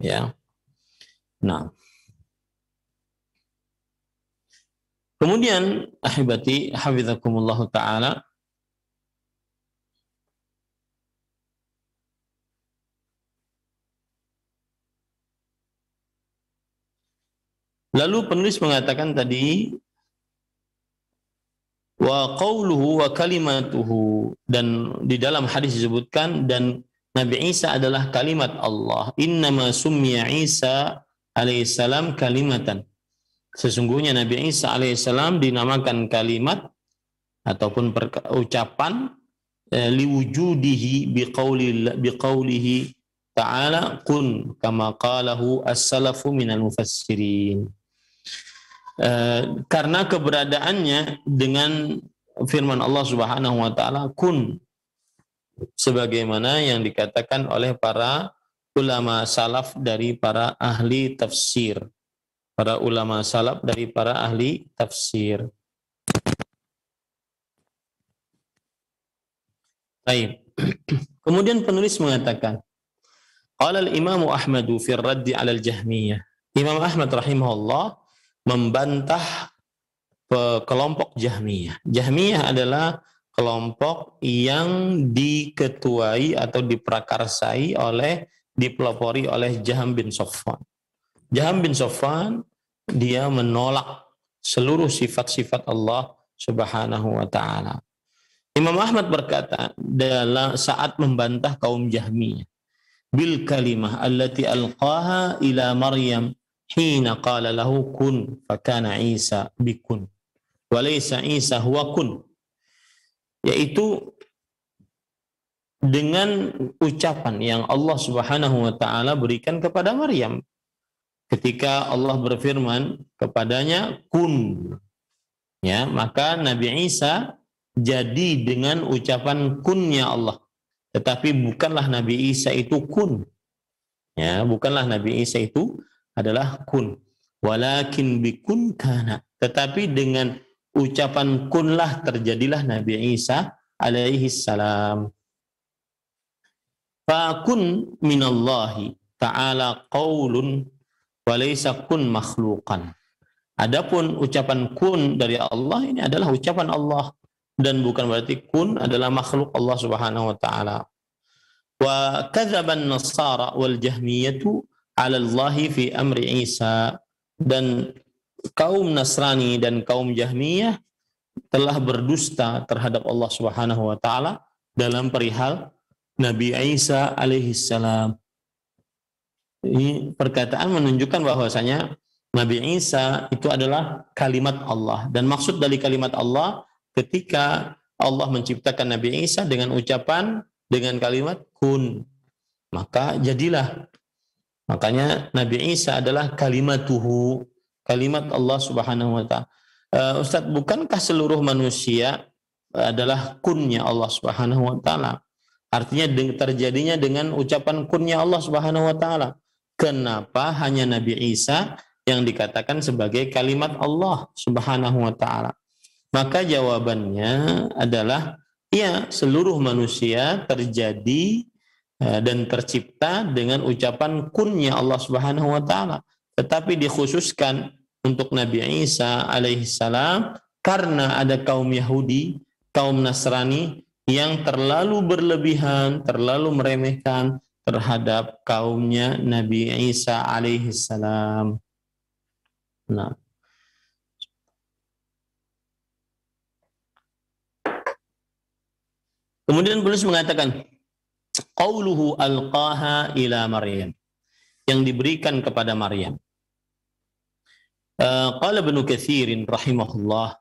Ya. Nah. Kemudian ahibati hafizakumullah taala, lalu penulis mengatakan tadi wa qawluhu wa kalimatuhu, dan di dalam hadis disebutkan dan Nabi Isa adalah kalimat Allah. Innama summiya Isa alaihissalam kalimatan. Sesungguhnya Nabi Isa alaihissalam dinamakan kalimat ataupun ucapan liwujudihi biqaulihi ta'ala kun kama qalahu as-salafu minal mufassirin. Karena keberadaannya dengan firman Allah Subhanahu wa taala kun, sebagaimana yang dikatakan oleh para ulama salaf dari para ahli tafsir. Para ulama salaf dari para ahli tafsir. Baik. Kemudian penulis mengatakan, qala al-Imam Ahmad fi ar-radd 'ala al-Jahmiyah. Imam Ahmad rahimahullah membantah kelompok Jahmiyah. Jahmiyah adalah kelompok yang diketuai atau diprakarsai dipelopori oleh Jaham bin Safwan. Jaham bin Safwan dia menolak seluruh sifat-sifat Allah Subhanahu wa taala. Imam Ahmad berkata dalam saat membantah kaum Jahmiyah, bil kalimah allati alqaha ila Maryam hina qala lahu kun fakana Isa bikun wa laysa Isa huwa kun, yaitu dengan ucapan yang Allah Subhanahu wa taala berikan kepada Maryam ketika Allah berfirman kepadanya kun, ya, maka Nabi Isa jadi dengan ucapan kunnya Allah, tetapi bukanlah Nabi Isa itu kun, ya, bukanlah Nabi Isa itu adalah kun, walakin bikun kana, tetapi dengan ucapan kunlah terjadilah Nabi Isa alaihi salam. Fa kun minallahi ta'ala qaulun wa laysa kun makhluqan. Adapun ucapan kun dari Allah ini adalah ucapan Allah dan bukan berarti kun adalah makhluk Allah Subhanahu wa taala. Wa kadzaban nasara wal jahmiyatu 'ala Allah fi amri Isa, dan kaum Nasrani dan kaum Jahmiyah telah berdusta terhadap Allah Subhanahu wa taala dalam perihal Nabi Isa alaihi salam. Ini perkataan menunjukkan bahwasanya Nabi Isa itu adalah kalimat Allah, dan maksud dari kalimat Allah ketika Allah menciptakan Nabi Isa dengan ucapan, dengan kalimat kun, maka jadilah. Makanya Nabi Isa adalah kalimatuhu, kalimat Allah Subhanahu wa ta'ala. Ustaz, bukankah seluruh manusia adalah kunnya Allah Subhanahu wa ta'ala? Artinya terjadinya dengan ucapan kunnya Allah Subhanahu wa ta'ala. Kenapa hanya Nabi Isa yang dikatakan sebagai kalimat Allah Subhanahu wa ta'ala? Maka jawabannya adalah ya, seluruh manusia terjadi dan tercipta dengan ucapan kunnya Allah Subhanahu wa ta'ala, tetapi dikhususkan untuk Nabi Isa alaihissalam karena ada kaum Yahudi, kaum Nasrani yang terlalu berlebihan, terlalu meremehkan terhadap kaumnya Nabi Isa alaihissalam. Nah, kemudian penulis mengatakan qauluhu alqaha ila Maryam, yang diberikan kepada Maryam. Qala Ibnu Katsir rahimahullah,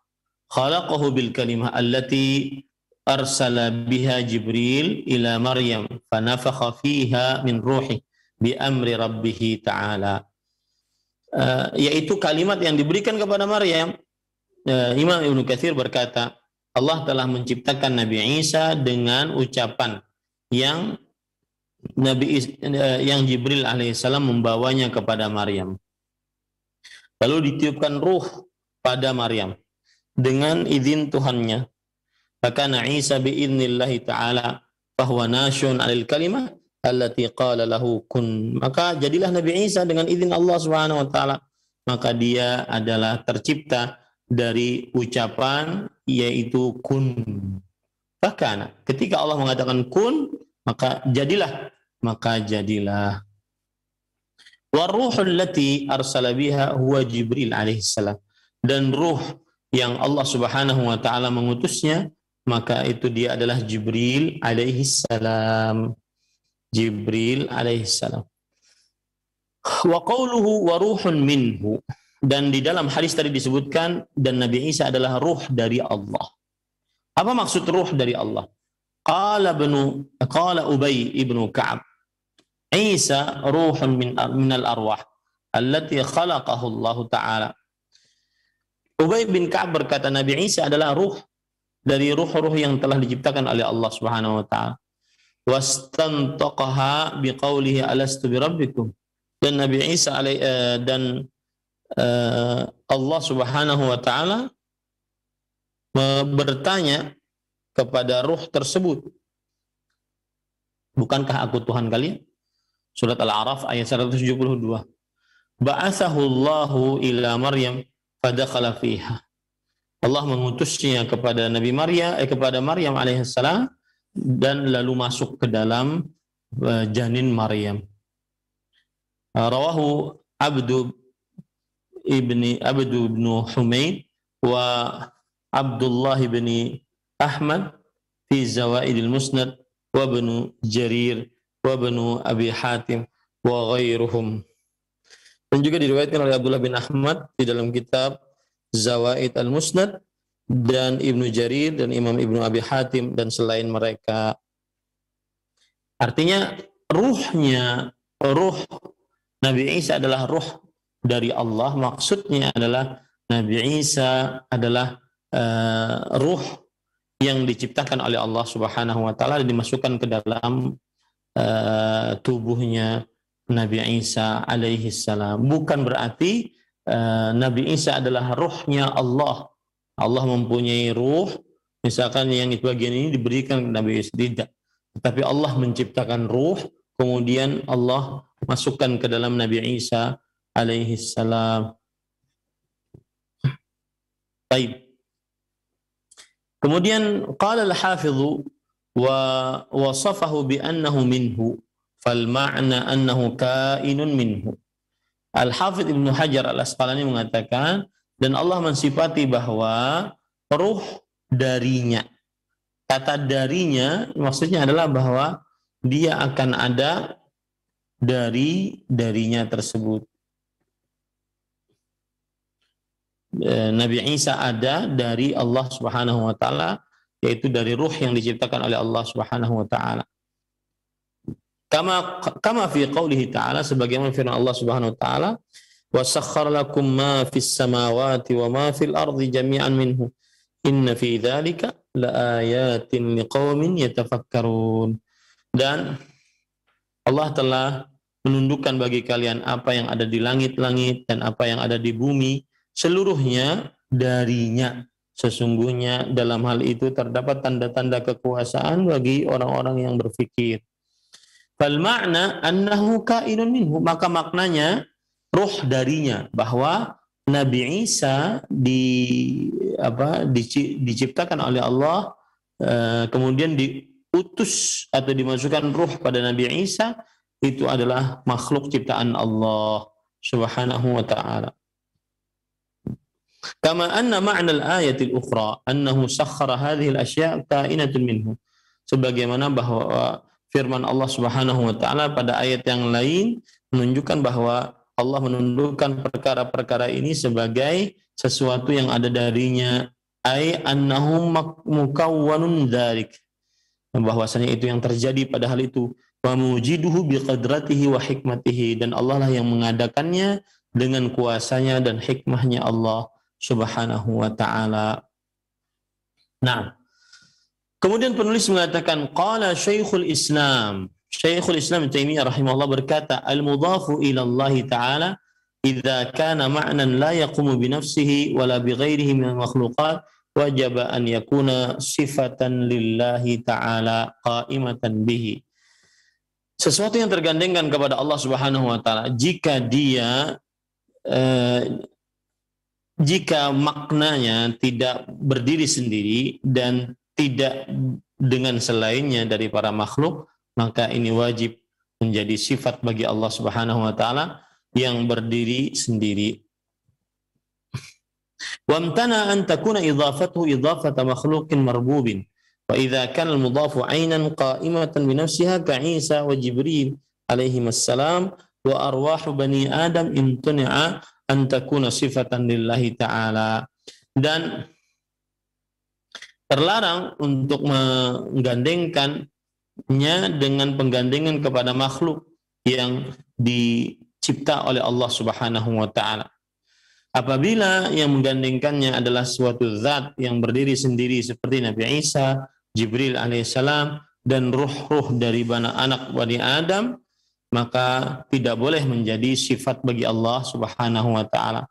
khalaqahu bil kalimah allati arsala biha Jibril ila Maryam fanafakha fiha min ruhi bi amri rabbih ta'ala. Yaitu kalimat yang diberikan kepada Maryam. Imam Ibnu Katsir berkata, Allah telah menciptakan Nabi Isa dengan ucapan yang yang Jibril alaihissalam membawanya kepada Maryam. Lalu ditiupkan ruh pada Maryam dengan izin Tuhannya. Maka Isa biidnillahi ta'ala fahuwa nasyun alil kalimah allati qala lahu kun. Maka jadilah Nabi Isa dengan izin Allah Subhanahu wa taala. Maka dia adalah tercipta dari ucapan yaitu kun. Bahkan ketika Allah mengatakan kun, maka jadilah. Waruhul lati arsala biha huwa Jibril alaihissalam, dan ruh yang Allah Subhanahu wa taala mengutusnya, maka itu dia adalah Jibril alaihissalam. Wa qawluhu wa ruhun minhu, dan di dalam hadis tadi disebutkan dan Nabi Isa adalah ruh dari Allah. Apa maksud ruh dari Allah? Qala Ubay ibnu Ka'ab, Isa ruhun min al-arwah allati khalaqahu Allah ta'ala. Ubay bin Ka'ab berkata Nabi Isa adalah ruh dari ruh-ruh yang telah diciptakan oleh Allah Subhanahu wa taala. Wastantaqaha biqaulihi alastu birabbikum. Dan Nabi Isa Allah Subhanahu wa taala bertanya kepada ruh tersebut, bukankah aku Tuhan kalian? Surat Al-A'raf ayat 172. Ba'athahu Allahu ila Maryam fadakhala fiha. Allah mengutusnya kepada kepada Maryam alaihissalam dan lalu masuk ke dalam janin Maryam. Rawahu Abdu ibn Humaid wa Abdullah ibn Ahmad fi Zawaidil Musnad wa ibn Jarir wa ibn Abi Hatim wa ghairuhum. Dan juga diriwayatkan oleh Abdullah bin Ahmad di dalam kitab Zawaid al-Musnad dan Ibnu Jarir dan Imam Ibnu Abi Hatim dan selain mereka. Artinya ruh Nabi Isa adalah ruh dari Allah. Maksudnya adalah Nabi Isa adalah ruh yang diciptakan oleh Allah Subhanahu wa taala dan dimasukkan ke dalam tubuhnya Nabi Isa alaihi salam. Bukan berarti Nabi Isa adalah ruhnya Allah. Allah mempunyai ruh, misalkan yang bagian ini diberikan ke Nabi Isa, tidak. Tetapi Allah menciptakan ruh, kemudian Allah masukkan ke dalam Nabi Isa alaihi salam. Baik. Kemudian qala al-hafidhu wa wasafahu bi annahu minhu fal ma'na annahu kainun minhu. Al-Hafidh Ibnu Hajar Al-Asqalani mengatakan, dan Allah mensifati bahwa ruh darinya. Kata darinya maksudnya adalah bahwa dia akan ada darinya tersebut. Nabi Isa ada dari Allah Subhanahu wa taala, yaitu dari ruh yang diciptakan oleh Allah Subhanahu wa taala. Kama fi qoulihi ta'ala, sebagaimana firman Allah Subhanahu wa taala, wa sakhkhara lakum ma fis samawati wa ma fil ardi jami'an minhu inna fi dzalika laayatin liqaumin yatafakkarun. Dan Allah telah menundukkan bagi kalian apa yang ada di langit-langit dan apa yang ada di bumi, seluruhnya darinya. Sesungguhnya dalam hal itu terdapat tanda-tanda kekuasaan bagi orang-orang yang berfikir. Fal ma'na annahu kainun minhu, maka maknanya ruh darinya, bahwa Nabi Isa diciptakan oleh Allah, kemudian diutus atau dimasukkan ruh pada Nabi Isa, itu adalah makhluk ciptaan Allah Subhanahu wa taala. Kama anna ma'na al-ayatil ukhra annahu sakhkhara hadhihi al-asya' kainatun minhu, sebagaimana bahwa firman Allah Subhanahu wa taala pada ayat yang lain menunjukkan bahwa Allah menundukkan perkara-perkara ini sebagai sesuatu yang ada darinya, ai annahum mukawwanun dzalik, bahwasanya itu yang terjadi pada hal itu, wa mujiduhu biqadratihi wa hikmatihi, dan Allah lah yang mengadakannya dengan kuasanya dan hikmahnya Allah Subhanahu wa taala. Nah, kemudian penulis mengatakan qala Syekhul Islam Ibnu Taimiyah rahimahullah berkata, al-mudhafu ila Allah taala idza kana ma'nan la yaqumu bi nafsihi wala bi ghairihi min al-makhluqat wajaba an yakuna sifatan lillahi ta'ala qa'imatan bihi. Sesuatu yang tergandengkan kepada Allah Subhanahu wa taala, jika maknanya tidak berdiri sendiri dan tidak dengan selainnya dari para makhluk, maka ini wajib menjadi sifat bagi Allah Subhanahu wa taala yang berdiri sendiri. Wa amtana an takuna idhafatuhu idhafata makhluqin marbubin. Wa idza kana al-mudhafu 'ainan qa'imatan bi nafsiha ka Isa wa Jibril alaihi assalam wa arwahu bani Adam imtana'a an takuna sifatan lillahi ta'ala. Dan terlarang untuk menggandengkannya dengan penggandengan kepada makhluk yang dicipta oleh Allah Subhanahu wa taala. Apabila yang menggandengkannya adalah suatu zat yang berdiri sendiri seperti Nabi Isa, Jibril alaihissalam, dan ruh-ruh dari anak Bani Adam, maka tidak boleh menjadi sifat bagi Allah Subhanahu wa taala.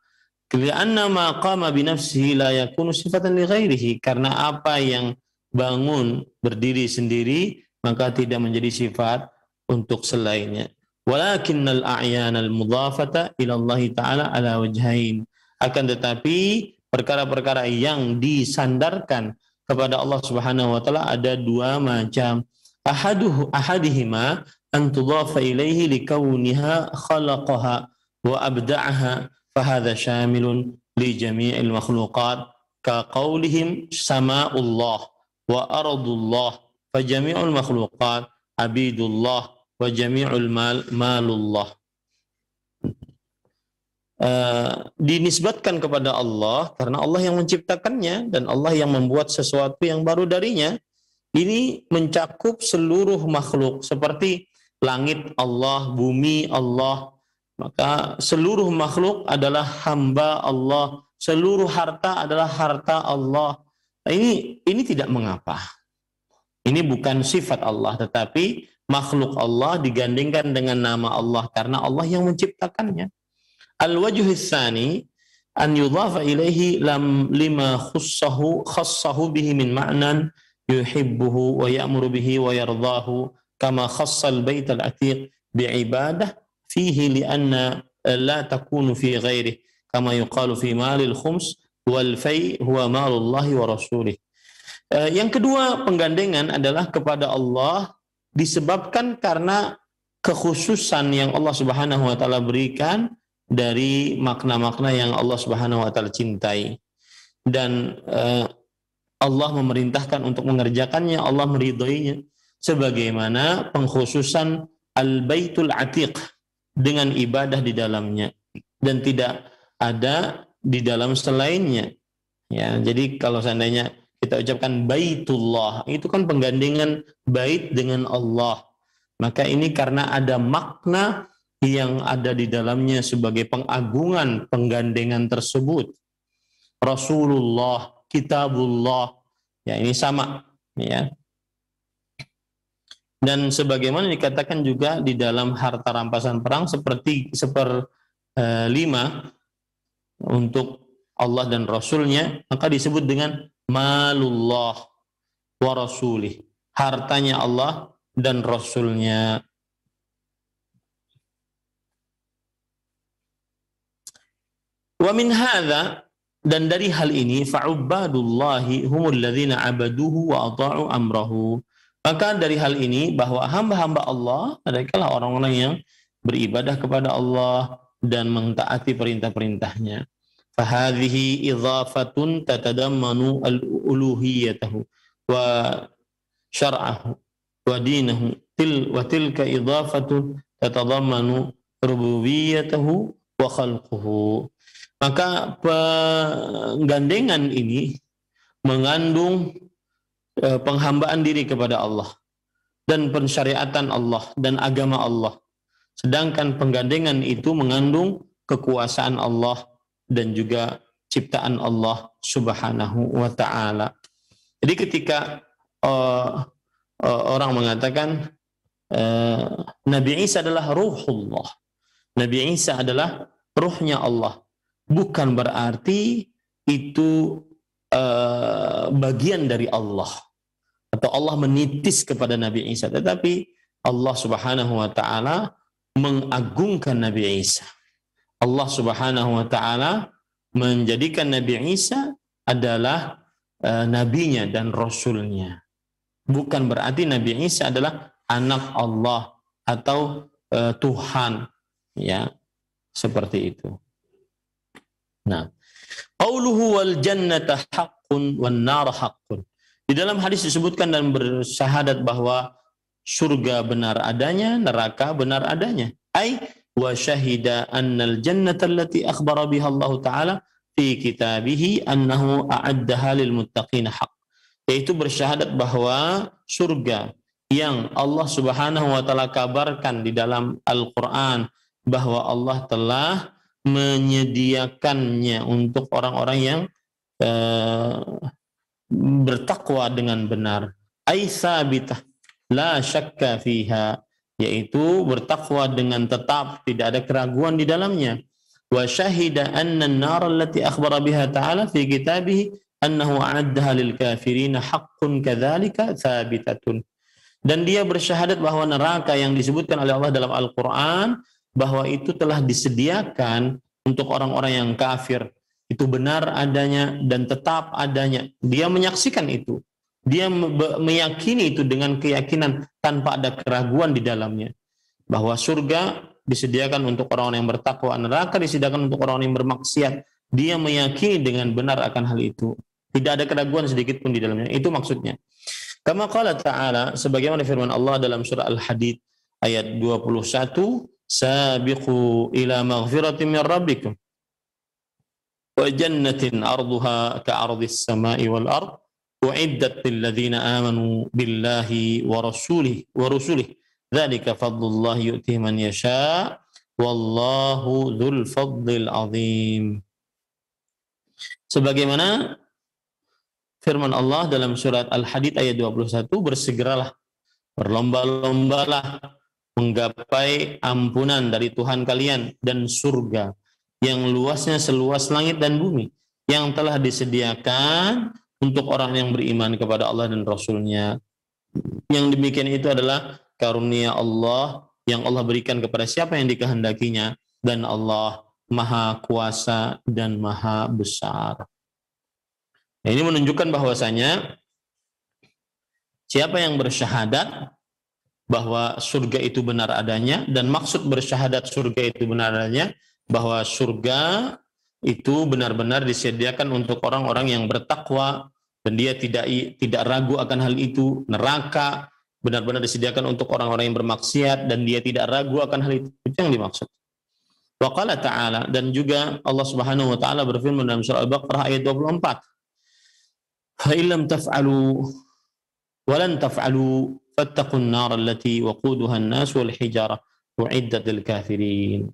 Karena ma qama bi nafsihi la yakunu sifatan li ghairihi, karena apa yang bangun berdiri sendiri maka tidak menjadi sifat untuk selainnya. Walakinnal a'yan al-mudhafata ila Allah taala ala wajhain, akan tetapi perkara-perkara yang disandarkan kepada Allah Subhanahu wa taala ada dua macam. Ahadihima an tudhafa ilaihi likauniha khalaqaha wa abda'aha fahadha syamilun li jami'il makhluqat ka qaulihim sama'ullah wa ardullah fa jami'ul makhluqat abidullah wa jami'ul malullah. Dinisbatkan kepada Allah karena Allah yang menciptakannya dan Allah yang membuat sesuatu yang baru darinya. Ini mencakup seluruh makhluk seperti langit Allah, bumi Allah, maka seluruh makhluk adalah hamba Allah, seluruh harta adalah harta Allah. Nah, ini tidak mengapa. Ini bukan sifat Allah, tetapi makhluk Allah digandingkan dengan nama Allah karena Allah yang menciptakannya. Al-wajhu tsani an yudhafa ilaihi lima khassahu bihi min ma'nan yuhibbuhu wa ya'muru bihi wa yardahu kama khassal bait al-atiq bi'ibadah fihi li'anna la takunu fi ghairihi kama yuqalu fi malil khums wal fai huwa malullahi wa rasulih. Yang kedua penggandengan adalah kepada Allah disebabkan karena kekhususan yang Allah Subhanahu wa taala berikan dari makna-makna yang Allah Subhanahu wa taala cintai dan Allah memerintahkan untuk mengerjakannya, Allah meridhoinya sebagaimana pengkhususan Al-Baitul Atiq dengan ibadah di dalamnya dan tidak ada di dalam selainnya. Ya, jadi kalau seandainya kita ucapkan Baitullah, itu kan penggandengan bait dengan Allah. Maka ini karena ada makna yang ada di dalamnya sebagai pengagungan penggandengan tersebut. Rasulullah, Kitabullah, ya ini sama, ya. Dan sebagaimana dikatakan juga di dalam harta rampasan perang seperti seperlima untuk Allah dan Rasulnya, maka disebut dengan malullah wa rasulih, hartanya Allah dan Rasulnya. Wa min hadza, dan dari hal ini fa'ubadullahi humul ladzina abaduhu wa ata'u amrahu. Maka dari hal ini bahwa hamba-hamba Allah adalah orang-orang yang beribadah kepada Allah dan mentaati perintah-perintahnya. Fahadhihi idhafatun tatadammanu al-uluhiyatahu wa syar'ahu wa dinahu wa tilka idhafatun tatadammanu rububiyatahu wa khalquhu. Maka penggandengan ini mengandung penghambaan diri kepada Allah dan pensyariatan Allah dan agama Allah. Sedangkan penggandengan itu mengandung kekuasaan Allah dan juga ciptaan Allah Subhanahu wa ta'ala. Jadi ketika orang mengatakan Nabi Isa adalah ruhullah, Nabi Isa adalah ruhnya Allah, bukan berarti itu bagian dari Allah atau Allah menitis kepada Nabi Isa, tetapi Allah Subhanahu wa ta'ala mengagungkan Nabi Isa. Allah Subhanahu wa ta'ala menjadikan Nabi Isa adalah nabinya dan rasulnya. Bukan berarti Nabi Isa adalah anak Allah atau Tuhan, ya, seperti itu. Nah, qauluhu wal jannata haqqun wan nar haqqun. Di dalam hadis disebutkan dan bersyahadat bahwa surga benar adanya, neraka benar adanya. Ai wa syahida annal jannata allati akhbara biha Allah taala fi kitabih annahu a'addaha lil muttaqin haqq. Yaitu bersyahadat bahwa surga yang Allah Subhanahu wa taala kabarkan di dalam Al-Qur'an bahwa Allah telah menyediakannya untuk orang-orang yang bertakwa dengan benar. Ai sabitah la syakka fiha, yaitu bertakwa dengan tetap, tidak ada keraguan di dalamnya. Wa syahida anna an-nar allati akhbara biha ta'ala fi kitabih annahu a'addaha lil kafirin haqqun kadzalika tsabitatun. Dan dia bersyahadat bahwa neraka yang disebutkan oleh Allah dalam Al-Qur'an bahwa itu telah disediakan untuk orang-orang yang kafir itu benar adanya dan tetap adanya. Dia menyaksikan itu. Dia meyakini itu dengan keyakinan tanpa ada keraguan di dalamnya. Bahwa surga disediakan untuk orang-orang yang bertakwa, neraka disediakan untuk orang-orang yang bermaksiat. Dia meyakini dengan benar akan hal itu. Tidak ada keraguan sedikit pun di dalamnya. Itu maksudnya. Kama qala ta'ala, sebagaimana firman Allah dalam surah Al-Hadid ayat 21, sabiqu ila maghfiratin min rabbikum wa jannatin arduha ka'ardis sama'i wal ard u'iddat lil ladzina amanu billahi wa rusulihi dzalika fadlullah yu'tihi man yasha wallahu dzul fadlil azim. Sebagaimana firman Allah dalam surat Al-Hadid ayat 21, bersegeralah, berlomba-lombalah menggapai ampunan dari Tuhan kalian dan surga yang luasnya seluas langit dan bumi yang telah disediakan untuk orang yang beriman kepada Allah dan Rasul-Nya. Yang demikian itu adalah karunia Allah yang Allah berikan kepada siapa yang dikehendakinya, dan Allah Maha Kuasa dan Maha Besar. Nah, ini menunjukkan bahwasanya siapa yang bersyahadat bahwa surga itu benar adanya, dan maksud bersyahadat surga itu benar adanya, bahwa surga itu benar-benar disediakan untuk orang-orang yang bertakwa dan dia tidak ragu akan hal itu. Neraka benar-benar disediakan untuk orang-orang yang bermaksiat dan dia tidak ragu akan hal itu. Itu yang dimaksud. Wa qala ta'ala, dan juga Allah Subhanahu wa taala berfirman dalam surah Al-Baqarah ayat 24. Fa illam taf'alu wa lan taf'alu fattaqun nar allati waquduha an-nas wal hijarah u'iddat lil kafirin.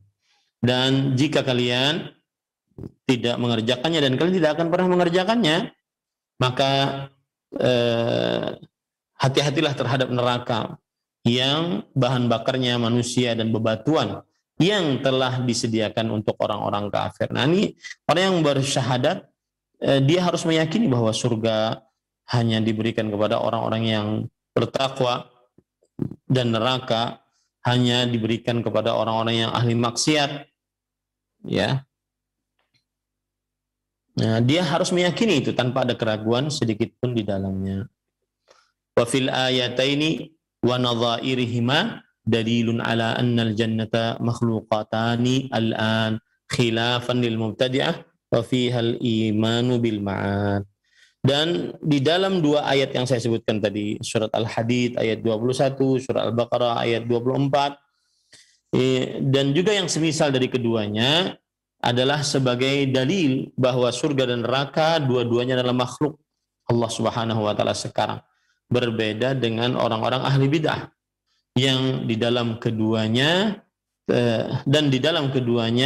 Dan jika kalian tidak mengerjakannya dan kalian tidak akan pernah mengerjakannya, maka hati-hatilah terhadap neraka yang bahan bakarnya manusia dan bebatuan yang telah disediakan untuk orang-orang kafir. Nah, ini orang yang bersyahadat, dia harus meyakini bahwa surga hanya diberikan kepada orang-orang yang bertakwa dan neraka hanya diberikan kepada orang-orang yang ahli maksiat. Ya. Nah, dia harus meyakini itu tanpa ada keraguan sedikit pun di dalamnya. Wa fil ayataini wa nadhairihima dalilun ala anna al-jannata makhluqatani al-an khilafan lil mubtadi'ah wa fiha al-imanu bil ma'ad. Dan di dalam dua ayat yang saya sebutkan tadi, surat Al-Hadid ayat 21, surat Al-Baqarah ayat 24, dan juga yang semisal dari keduanya adalah sebagai dalil bahwa surga dan neraka dua-duanya adalah makhluk Allah Subhanahu wa taala sekarang. Berbeda dengan orang-orang ahli bid'ah yang di dalam keduanya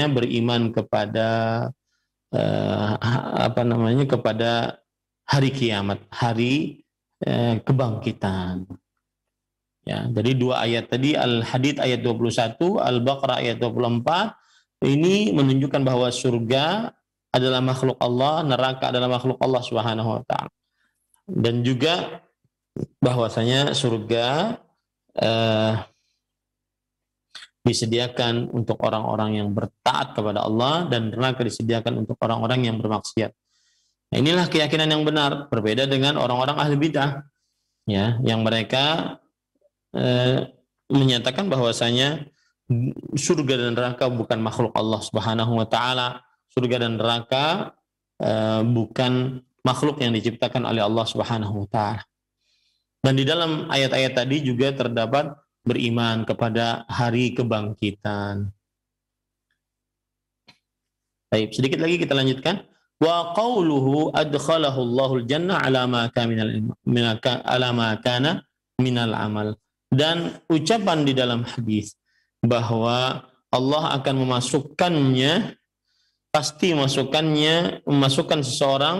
beriman kepada kepada hari kiamat, hari kebangkitan. Ya, jadi dua ayat tadi, Al-Hadid ayat 21, Al-Baqarah ayat 24, ini menunjukkan bahwa surga adalah makhluk Allah, neraka adalah makhluk Allah Subhanahu wa taala. Dan juga bahwasanya surga disediakan untuk orang-orang yang bertaat kepada Allah dan neraka disediakan untuk orang-orang yang bermaksiat. Nah, inilah keyakinan yang benar, berbeda dengan orang-orang ahli bidah, ya, yang mereka menyatakan bahwasanya surga dan neraka bukan makhluk Allah Subhanahu wa taala. Surga dan neraka bukan makhluk yang diciptakan oleh Allah Subhanahu wa taala. Dan di dalam ayat-ayat tadi juga terdapat beriman kepada hari kebangkitan. Baik, sedikit lagi kita lanjutkan. Wa qauluhu adkhalahu Allahul jannah ala ma kana minal amal. Dan ucapan di dalam hadis bahwa Allah akan memasukkan seseorang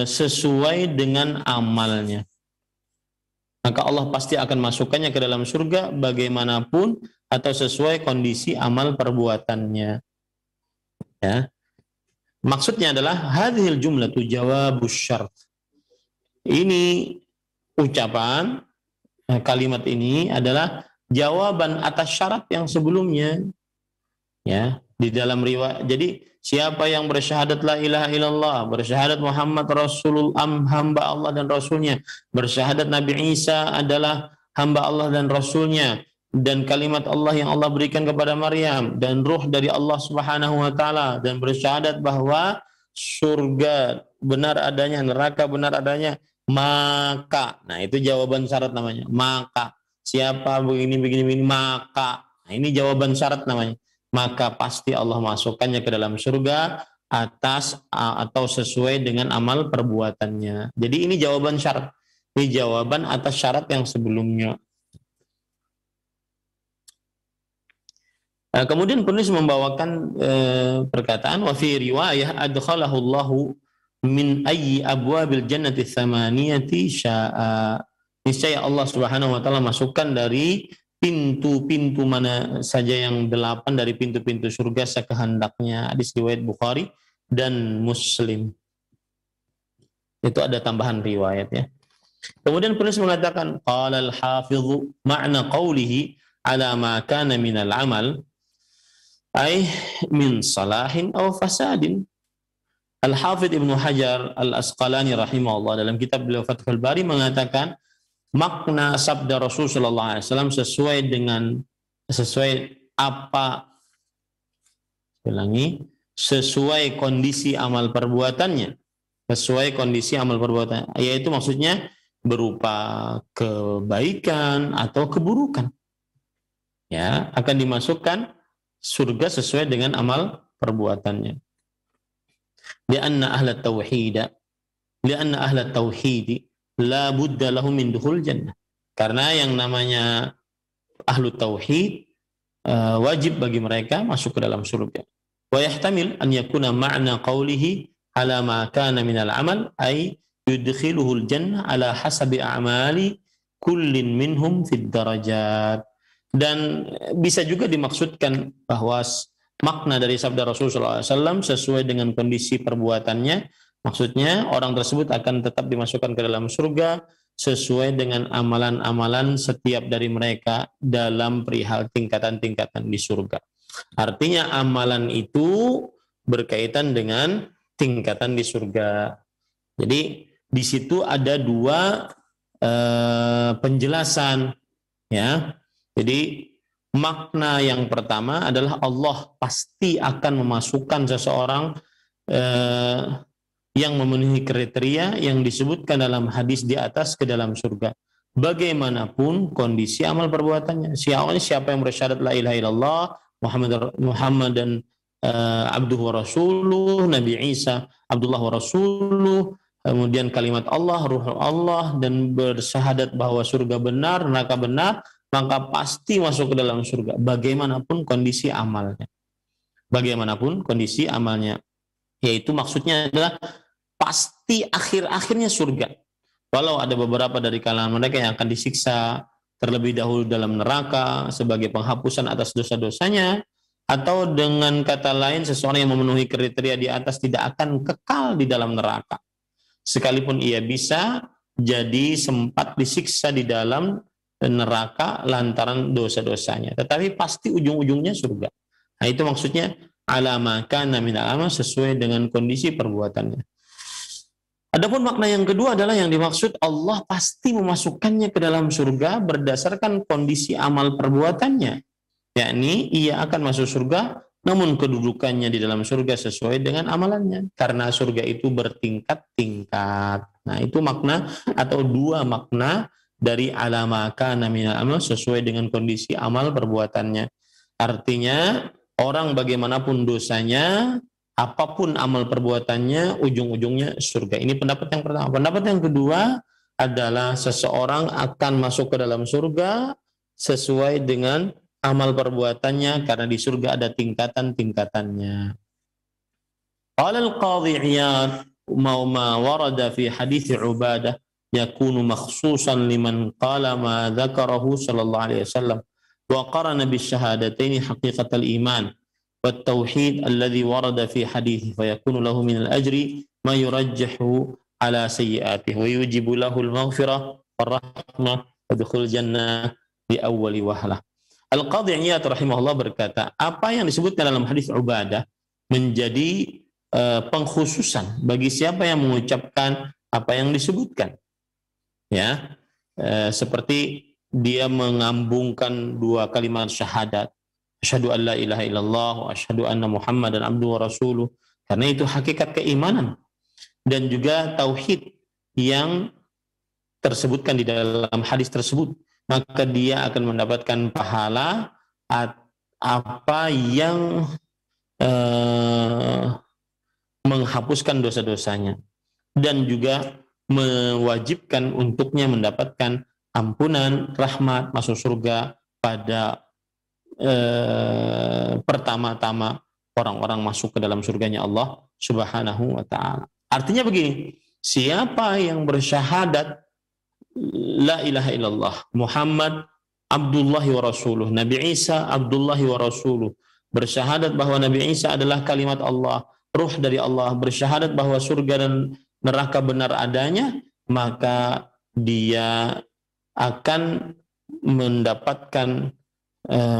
sesuai dengan amalnya. Maka Allah pasti akan masukkannya ke dalam surga bagaimanapun atau sesuai kondisi amal perbuatannya. Ya. Maksudnya adalah hadhil jumlatu jawabus syart. Ini ucapan, kalimat ini adalah jawaban atas syarat yang sebelumnya. Ya, Di dalam riwayat, jadi siapa yang bersyahadat la ilaha illallah, bersyahadat Muhammad Rasulullah, hamba Allah dan Rasulnya, bersyahadat Nabi Isa adalah hamba Allah dan Rasulnya, dan kalimat Allah yang Allah berikan kepada Maryam, dan ruh dari Allah Subhanahu wa Ta'ala, dan bersyahadat bahwa surga benar adanya, neraka benar adanya, maka, nah itu jawaban syarat namanya, maka siapa begini, maka, nah ini jawaban syarat namanya, maka pasti Allah masukkannya ke dalam surga atas atau sesuai dengan amal perbuatannya. Jadi ini jawaban syarat. Ini jawaban atas syarat yang sebelumnya. Kemudian penulis membawakan perkataan wa fi riwayah adkhalahu Allahu min ayyi abwabil jannati tsamaniyati syaa. Niscaya Allah Subhanahu wa taala masukkan dari pintu-pintu mana saja yang 8 dari pintu-pintu surga sekehendaknya. Hadis riwayat Bukhari dan Muslim. Itu ada tambahan riwayat ya. Kemudian penulis mengatakan qala al-hafidh ma'na qawlihi ala ma kana min al-amal ay min salahin aw fasadin. Al-Hafidh Ibnu Hajar Al-Asqalani rahimahullah dalam kitab beliau Fathul Bari mengatakan makna sabda Rasulullah SAW sesuai kondisi amal perbuatannya, yaitu maksudnya berupa kebaikan atau keburukan, ya akan dimasukkan surga sesuai dengan amal perbuatannya. Lianna ahlat tauhid la budda lahum min dukhul jannah. Karena yang namanya ahlu tauhid wajib bagi mereka masuk ke dalam surga. Wa yahtamil an yakuna ma'na qawlihi ala ma kana min al-amal ay yudkhiluhul jannah ala hasabi a'mali kullin minhum fid darajat. Dan bisa juga dimaksudkan bahwa makna dari sabda Rasulullah SAW sesuai dengan kondisi perbuatannya. Maksudnya orang tersebut akan tetap dimasukkan ke dalam surga sesuai dengan amalan-amalan setiap dari mereka dalam perihal tingkatan-tingkatan di surga. Artinya amalan itu berkaitan dengan tingkatan di surga. Jadi di situ ada dua penjelasan, ya. Jadi makna yang pertama adalah Allah pasti akan memasukkan seseorang yang memenuhi kriteria yang disebutkan dalam hadis di atas ke dalam surga. Bagaimanapun kondisi amal perbuatannya. Siapa yang bersyahadat la ilaha illallah, Muhammad dan abduhu wa rasuluh, Nabi Isa Abdullah wa rasuluh, kemudian kalimat Allah, ruh Allah, dan bersyahadat bahwa surga benar, neraka benar, maka pasti masuk ke dalam surga. Bagaimanapun kondisi amalnya. Yaitu maksudnya adalah pasti akhir-akhirnya surga. Walau ada beberapa dari kalangan mereka yang akan disiksa terlebih dahulu dalam neraka sebagai penghapusan atas dosa-dosanya, atau dengan kata lain seseorang yang memenuhi kriteria di atas tidak akan kekal di dalam neraka. Sekalipun ia bisa jadi sempat disiksa di dalam neraka lantaran dosa-dosanya, tetapi pasti ujung-ujungnya surga. Nah itu maksudnya alama kana minal amal, sesuai dengan kondisi perbuatannya. Adapun makna yang kedua adalah yang dimaksud Allah pasti memasukkannya ke dalam surga berdasarkan kondisi amal perbuatannya, yakni ia akan masuk surga namun kedudukannya di dalam surga sesuai dengan amalannya, karena surga itu bertingkat-tingkat. Nah itu makna atau dua makna dari alama kana minal amal, sesuai dengan kondisi amal perbuatannya. Artinya orang bagaimanapun dosanya, apapun amal perbuatannya, ujung-ujungnya surga. Ini pendapat yang pertama. Pendapat yang kedua adalah seseorang akan masuk ke dalam surga sesuai dengan amal perbuatannya, karena di surga ada tingkatan-tingkatannya. Qala al-Qadhi Iyad ma warada fi hadits Ubadah yakunu makhsusan liman qala ma dzakarahu sallallahu alaihi wasallam wa qarana bisyahadataini haqiqatal iman wat tauhid alladhi warada fi hadithi fa yakunu lahu min al-ajri ma yurajjahu ala sayyi'atihi wa yujibu lahu al-maghfirah war rahmah wa dukhul jannah bi awwali wahlah. Al-Qadhi Iyad rahimahullah berkata, apa yang disebutkan dalam hadis Ubadah menjadi pengkhususan bagi siapa yang mengucapkan apa yang disebutkan. Ya, seperti dia mengambungkan dua kalimat syahadat, asyhadu an la ilaha illallah wa asyhadu anna muhammadan abduhu wa rasuluh, karena itu hakikat keimanan, dan juga tauhid yang tersebutkan di dalam hadis tersebut, maka dia akan mendapatkan pahala apa yang menghapuskan dosa-dosanya, dan juga mewajibkan untuknya mendapatkan ampunan, rahmat, masuk surga pada pertama-tama orang-orang masuk ke dalam surganya Allah Subhanahu wa ta'ala. Artinya begini, siapa yang bersyahadat la ilaha illallah Muhammad Abdullahi wa Rasuluh, Nabi Isa Abdullahi wa Rasuluh, bersyahadat bahwa Nabi Isa adalah kalimat Allah, ruh dari Allah, bersyahadat bahwa surga dan neraka benar adanya, maka dia akan mendapatkan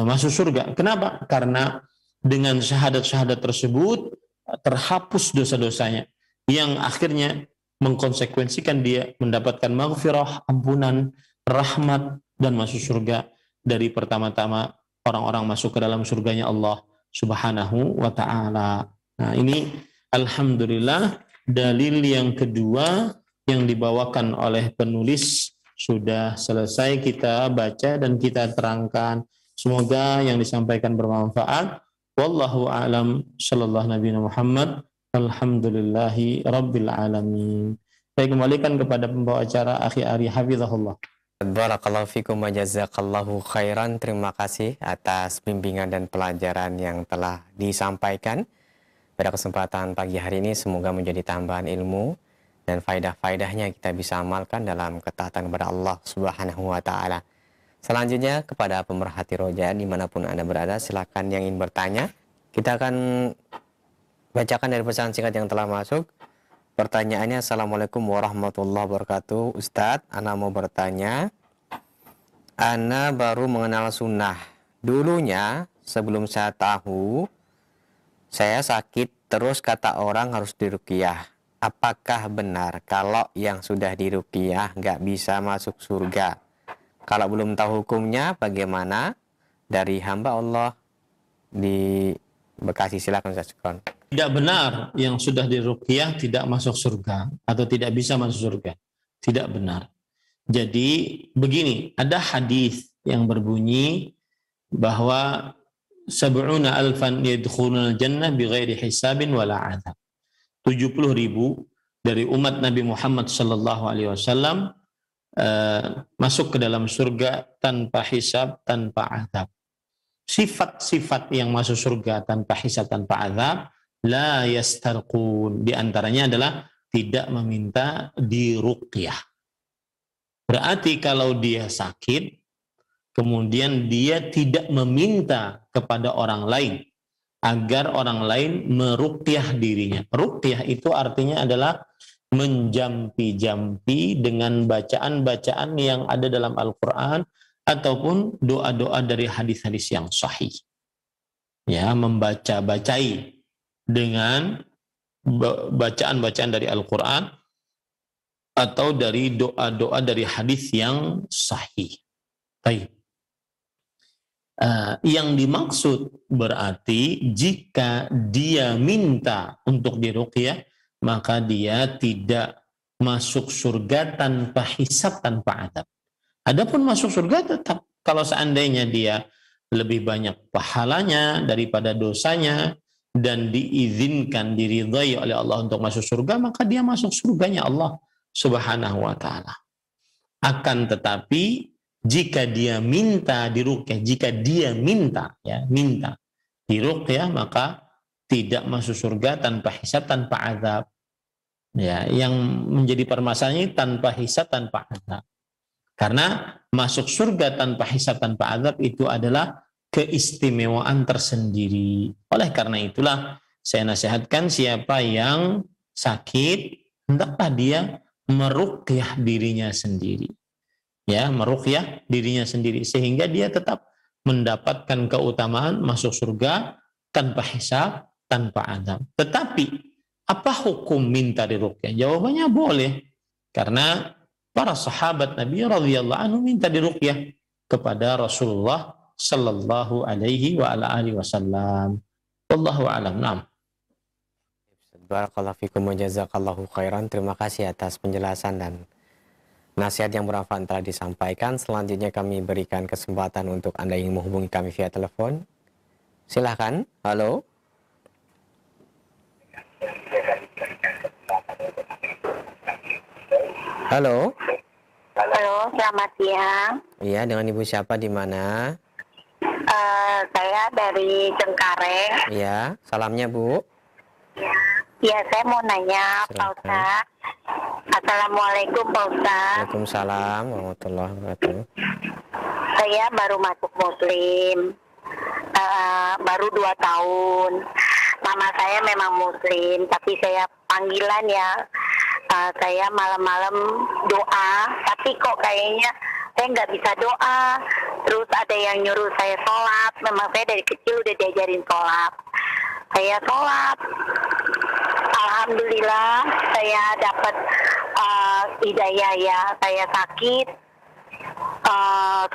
masuk surga. Kenapa? Karena dengan syahadat-syahadat tersebut terhapus dosa-dosanya, yang akhirnya mengkonsekuensikan dia mendapatkan maghfirah, ampunan, rahmat, dan masuk surga dari pertama-tama orang-orang masuk ke dalam surganya Allah Subhanahu wa ta'ala. Nah, ini alhamdulillah dalil yang kedua yang dibawakan oleh penulis sudah selesai kita baca dan kita terangkan. Semoga yang disampaikan bermanfaat. Wallahu a'lam. Sallallahu Nabi Muhammad. Alhamdulillahi Rabbil Alamin. Saya kembalikan kepada pembawa acara Akhi Ari Hafizahullah. Barakallahu fikum wa jazakallahu khairan. Terima kasih atas bimbingan dan pelajaran yang telah disampaikan pada kesempatan pagi hari ini. Semoga menjadi tambahan ilmu dan faidah-faidahnya kita bisa amalkan dalam ketaatan kepada Allah Subhanahu wa ta'ala. Selanjutnya kepada pemerhati roja dimanapun Anda berada, silakan yang ingin bertanya. Kita akan bacakan dari pesan singkat yang telah masuk. Pertanyaannya, Assalamualaikum warahmatullahi wabarakatuh. Ustadz, Ana mau bertanya. Ana baru mengenal sunnah. Dulunya sebelum saya tahu, saya sakit terus kata orang harus diruqyah. Apakah benar kalau yang sudah diruqyah nggak bisa masuk surga? Kalau belum tahu hukumnya, bagaimana? Dari hamba Allah di Bekasi, silakan Ustaz. Tidak benar yang sudah diruqyah tidak masuk surga atau tidak bisa masuk surga. Tidak benar. Jadi begini, ada hadis yang berbunyi bahwa sab'una alfan yadkhulunal jannah bighairi hisabin wala adzab. 70.000 dari umat Nabi Muhammad sallallahu alaihi wasallam masuk ke dalam surga tanpa hisab, tanpa azab. Sifat-sifat yang masuk surga tanpa hisab, tanpa azab, la yastarqun, di antaranya adalah tidak meminta diruqyah. Berarti kalau dia sakit kemudian dia tidak meminta kepada orang lain agar orang lain meruqyah dirinya. Ruqyah itu artinya adalah menjampi-jampi dengan bacaan-bacaan yang ada dalam Al-Qur'an ataupun doa-doa dari hadis-hadis yang sahih. Ya, membaca-bacai dengan bacaan-bacaan dari Al-Quran atau dari doa-doa dari hadis yang sahih. Baik. Yang dimaksud berarti jika dia minta untuk diruqyah, maka dia tidak masuk surga tanpa hisab, tanpa adab. Adapun masuk surga tetap kalau seandainya dia lebih banyak pahalanya daripada dosanya, dan diizinkan, diridhai oleh Allah untuk masuk surga, maka dia masuk surganya Allah Subhanahu wa ta'ala. Akan tetapi jika dia minta diruqyah, jika dia minta diruqyah, maka tidak masuk surga tanpa hisab, tanpa azab. Ya, yang menjadi permasalahannya tanpa hisab, tanpa azab. Karena masuk surga tanpa hisab, tanpa azab itu adalah keistimewaan tersendiri. Oleh karena itulah saya nasihatkan siapa yang sakit hendaklah dia meruqyah dirinya sendiri. Ya, meruqyah dirinya sendiri sehingga dia tetap mendapatkan keutamaan masuk surga tanpa hisab, tanpa adab. Tetapi apa hukum minta diruqyah? Jawabannya boleh. Karena para sahabat Nabi radhiyallahu anhu minta diruqyah kepada Rasulullah sallallahu alaihi wa ala alihi wasallam. Wallahu a'lam. Naam. Barakallahu fikum wa jazakallahu khairan. Terima kasih atas penjelasan dan nasihat yang bermanfaat telah disampaikan. Selanjutnya kami berikan kesempatan untuk Anda yang menghubungi kami via telepon. Silahkan. Halo. Halo. Halo, selamat siang. Iya, dengan Ibu siapa di mana? Saya dari Cengkareng. Iya, salamnya Bu. Ya, saya mau nanya, Pak Silakan. Ustaz. Assalamualaikum, Pak Ustaz. Waalaikumsalam warahmatullahi wabarakatuh. Saya baru masuk Muslim, baru 2 tahun. Mama saya memang Muslim, tapi saya panggilan ya. Saya malam-malam doa, tapi kok kayaknya saya nggak bisa doa. Terus ada yang nyuruh saya sholat. Memang saya dari kecil udah diajarin sholat. Saya sholat. Alhamdulillah saya dapat hidayah ya. Saya sakit,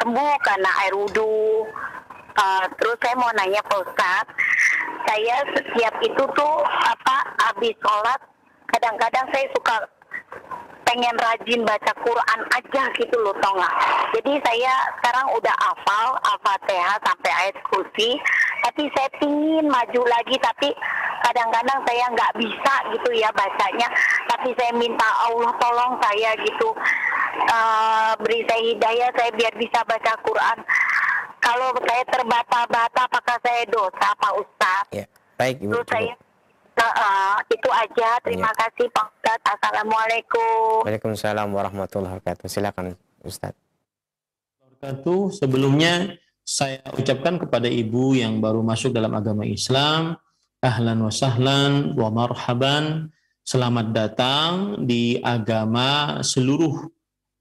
sembuh karena air wudhu. Terus saya mau nanya Pak Ustaz, saya setiap itu tuh habis sholat kadang-kadang saya suka pengen rajin baca Quran aja gitu loh, tau nggak? Jadi saya sekarang udah hafal Al-Fatihah sampai ayat kursi, tapi saya pingin maju lagi, tapi kadang-kadang saya nggak bisa gitu ya bacanya. Tapi saya minta Allah tolong saya gitu, beri saya hidayah saya biar bisa baca Quran. Kalau saya terbata-bata apakah saya dosa Pak Ustaz? Ya, baik Ibu. Terus saya itu aja. Terima kasih Pak Ustaz. Assalamualaikum. Waalaikumsalam warahmatullahi wabarakatuh. Silakan Ustaz. Sebelumnya saya ucapkan kepada ibu yang baru masuk dalam agama Islam, ahlan wa sahlan wa marhaban. Selamat datang di agama seluruh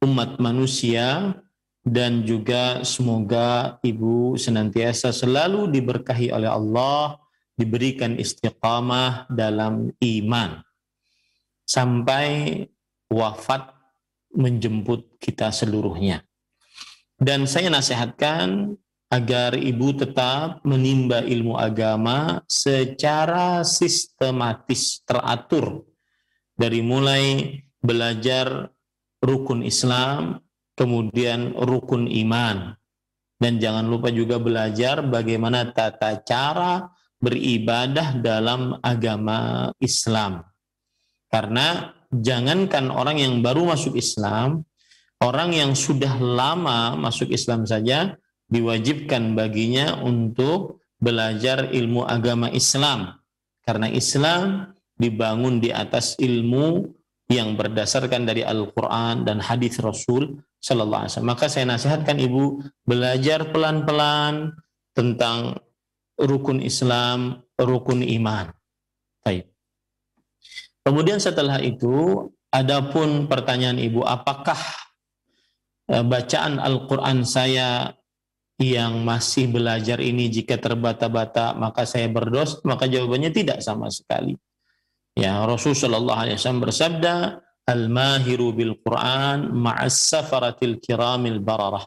umat manusia, dan juga semoga ibu senantiasa selalu diberkahi oleh Allah, diberikan istiqamah dalam iman sampai wafat menjemput kita seluruhnya. Dan saya nasihatkan agar ibu tetap menimba ilmu agama secara sistematis, teratur, dari mulai belajar rukun Islam, kemudian rukun iman, dan jangan lupa juga belajar bagaimana tata cara beribadah dalam agama Islam. Karena jangankan orang yang baru masuk Islam, orang yang sudah lama masuk Islam saja diwajibkan baginya untuk belajar ilmu agama Islam. Karena Islam dibangun di atas ilmu yang berdasarkan dari Al-Quran dan hadis Rasul Sallallahu Alaihi Wasallam. Maka saya nasihatkan ibu belajar pelan-pelan tentang rukun Islam, rukun iman. Baik. Kemudian setelah itu, adapun pertanyaan ibu, apakah bacaan Al-Quran saya yang masih belajar ini jika terbata-bata maka saya berdosa? Maka jawabannya tidak sama sekali. Ya, Rasulullah sallallahu alaihi wasallam bersabda, "Al-mahiru bil Qur'an ma'as safaratil kiramil bararah,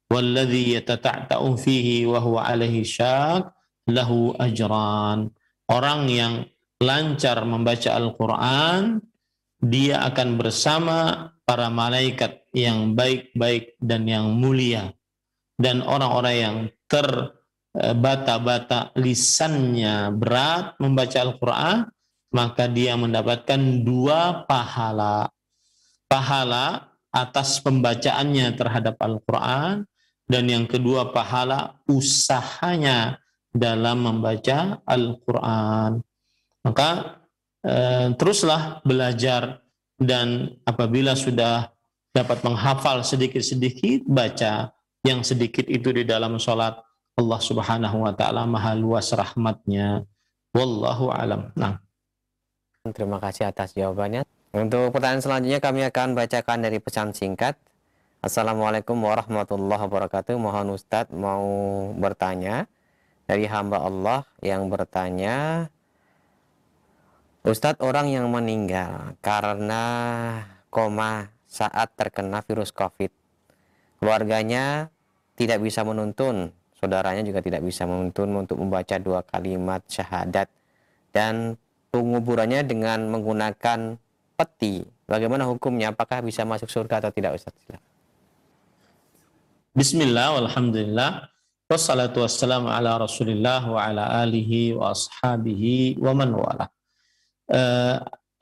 walladhi yatata'ta'u fihi wa huwa alaihi syak, lahu ajran." Orang yang lancar membaca Al-Quran, dia akan bersama para malaikat yang baik-baik dan yang mulia. Dan orang-orang yang terbata-bata lisannya berat membaca Al-Quran, maka dia mendapatkan 2 pahala. Pahala atas pembacaannya terhadap Al-Quran, dan yang kedua pahala usahanya dalam membaca Al-Quran. Maka teruslah belajar, dan apabila sudah dapat menghafal sedikit-sedikit, baca yang sedikit itu di dalam sholat. Allah Subhanahu wa ta'ala maha luas rahmatnya. Wallahu alam. Nah. Terima kasih atas jawabannya. Untuk pertanyaan selanjutnya kami akan bacakan dari pesan singkat. Assalamualaikum warahmatullahi wabarakatuh. Mohon Ustadz mau bertanya dari hamba Allah yang bertanya, Ustadz, orang yang meninggal karena koma saat terkena virus COVID, keluarganya tidak bisa menuntun, saudaranya juga tidak bisa menuntun untuk membaca 2 kalimat syahadat dan penguburannya dengan menggunakan peti. Bagaimana hukumnya? Apakah bisa masuk surga atau tidak, Ustaz? Bismillah, walhamdulillah, wassalatu wassalamu ala rasulillah wa ala alihi wa ashabihi wa man wala.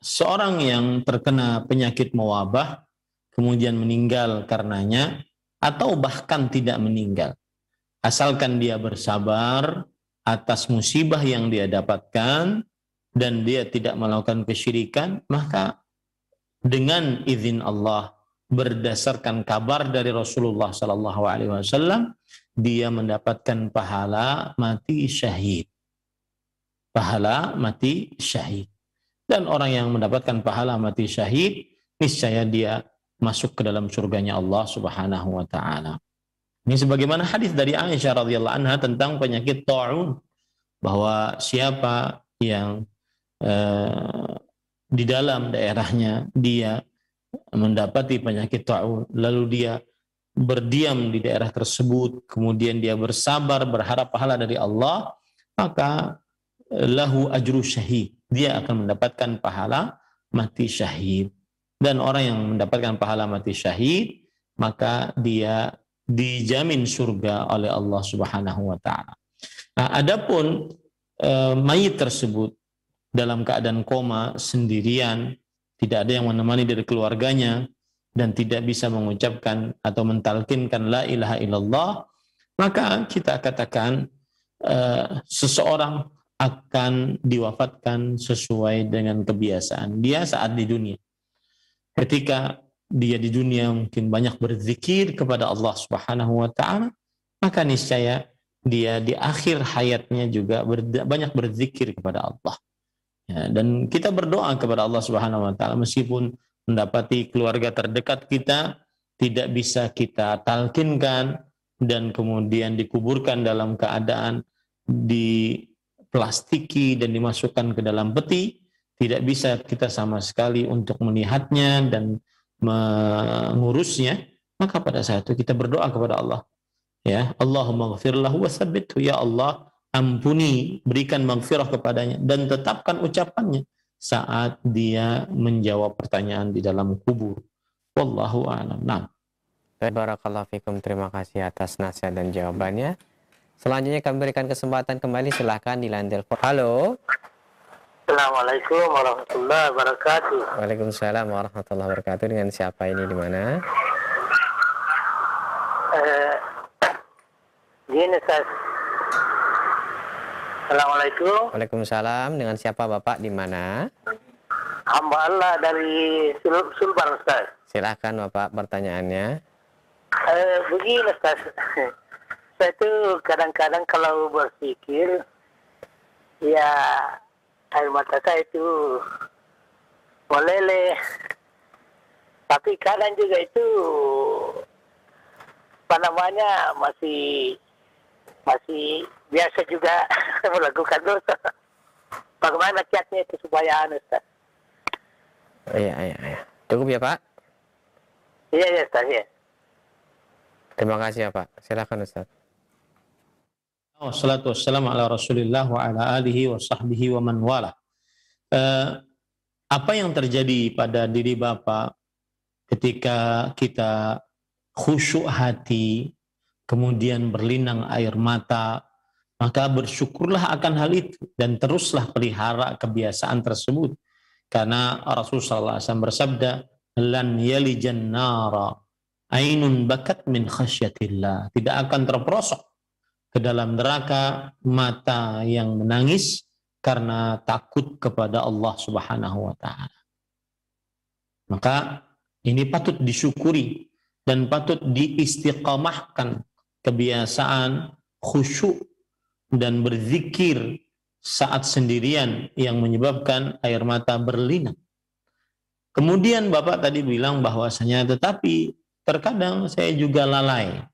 Seorang yang terkena penyakit mewabah, kemudian meninggal karenanya, atau bahkan tidak meninggal, asalkan dia bersabar atas musibah yang dia dapatkan, dan dia tidak melakukan kesyirikan, maka dengan izin Allah, berdasarkan kabar dari Rasulullah SAW, dia mendapatkan pahala mati syahid. Pahala mati syahid. Dan orang yang mendapatkan pahala mati syahid, niscaya dia masuk ke dalam surganya Allah Subhanahu wa taala. Ini sebagaimana hadis dari Aisyah radhiyallahu anha tentang penyakit ta'un, bahwa siapa yang di dalam daerahnya dia mendapati penyakit ta'un, lalu dia berdiam di daerah tersebut, kemudian dia bersabar berharap pahala dari Allah, maka lahu ajru syahid, dia akan mendapatkan pahala mati syahid. Dan orang yang mendapatkan pahala mati syahid, maka dia dijamin surga oleh Allah Subhanahu wa taala. Nah, adapun mayit tersebut dalam keadaan koma sendirian, tidak ada yang menemani dari keluarganya, dan tidak bisa mengucapkan atau mentalkinkan la ilaha illallah, maka kita katakan seseorang akan diwafatkan sesuai dengan kebiasaan dia saat di dunia. Ketika dia di dunia mungkin banyak berzikir kepada Allah Subhanahu wa taala, maka niscaya dia di akhir hayatnya juga banyak berzikir kepada Allah. Ya, dan kita berdoa kepada Allah Subhanahu wa taala, meskipun mendapati keluarga terdekat kita tidak bisa kita talkinkan dan kemudian dikuburkan dalam keadaan diplastiki dan dimasukkan ke dalam peti, tidak bisa kita sama sekali untuk melihatnya dan mengurusnya, maka pada saat itu kita berdoa kepada Allah. Ya, Allahumma ghfir lahu wa tsabbithu, ya Allah, ampuni, berikan maghfirah kepadanya dan tetapkan ucapannya saat dia menjawab pertanyaan di dalam kubur. Wallahu a'lam. Nah. Barakallahu fikum, terima kasih atas nasihat dan jawabannya. Selanjutnya kami berikan kesempatan kembali, silahkan di line telepon. Halo. Assalamualaikum warahmatullahi wabarakatuh. Waalaikumsalam warahmatullahi wabarakatuh. Dengan siapa ini, di mana? Gini, Ustaz. Assalamualaikum. Waalaikumsalam. Dengan siapa Bapak, di mana? Hamba Allah dari Sulbar, Ustaz. Silahkan Bapak pertanyaannya. Begini, Ustaz. Saya tuh kadang-kadang kalau berpikir, ya air mata saya itu meleleh. Tapi kadang juga itu apa namanya masih biasa juga melakukan dosa. Bagaimana kiatnya itu supaya Ustaz? Iya. Cukup ya Pak? Iya Ustaz, ya. Terima kasih ya Pak. Silakan Ustaz. Wassalatu wassalamu ala rasulillah wa ala alihi wa sahbihi wa man wala. Apa yang terjadi pada diri Bapak ketika kita khusyuk hati, kemudian berlinang air mata, maka bersyukurlah akan hal itu dan teruslah pelihara kebiasaan tersebut. Karena Rasulullah SAW bersabda, lan yalijan nara ainun bakat min khasyatillah. Tidak akan terperosok ke dalam neraka mata yang menangis karena takut kepada Allah Subhanahu wa taala. Maka ini patut disyukuri dan patut diistiqamahkan kebiasaan khusyuk dan berzikir saat sendirian yang menyebabkan air mata berlinang. Kemudian Bapak tadi bilang bahwasanya tetapi terkadang saya juga lalai.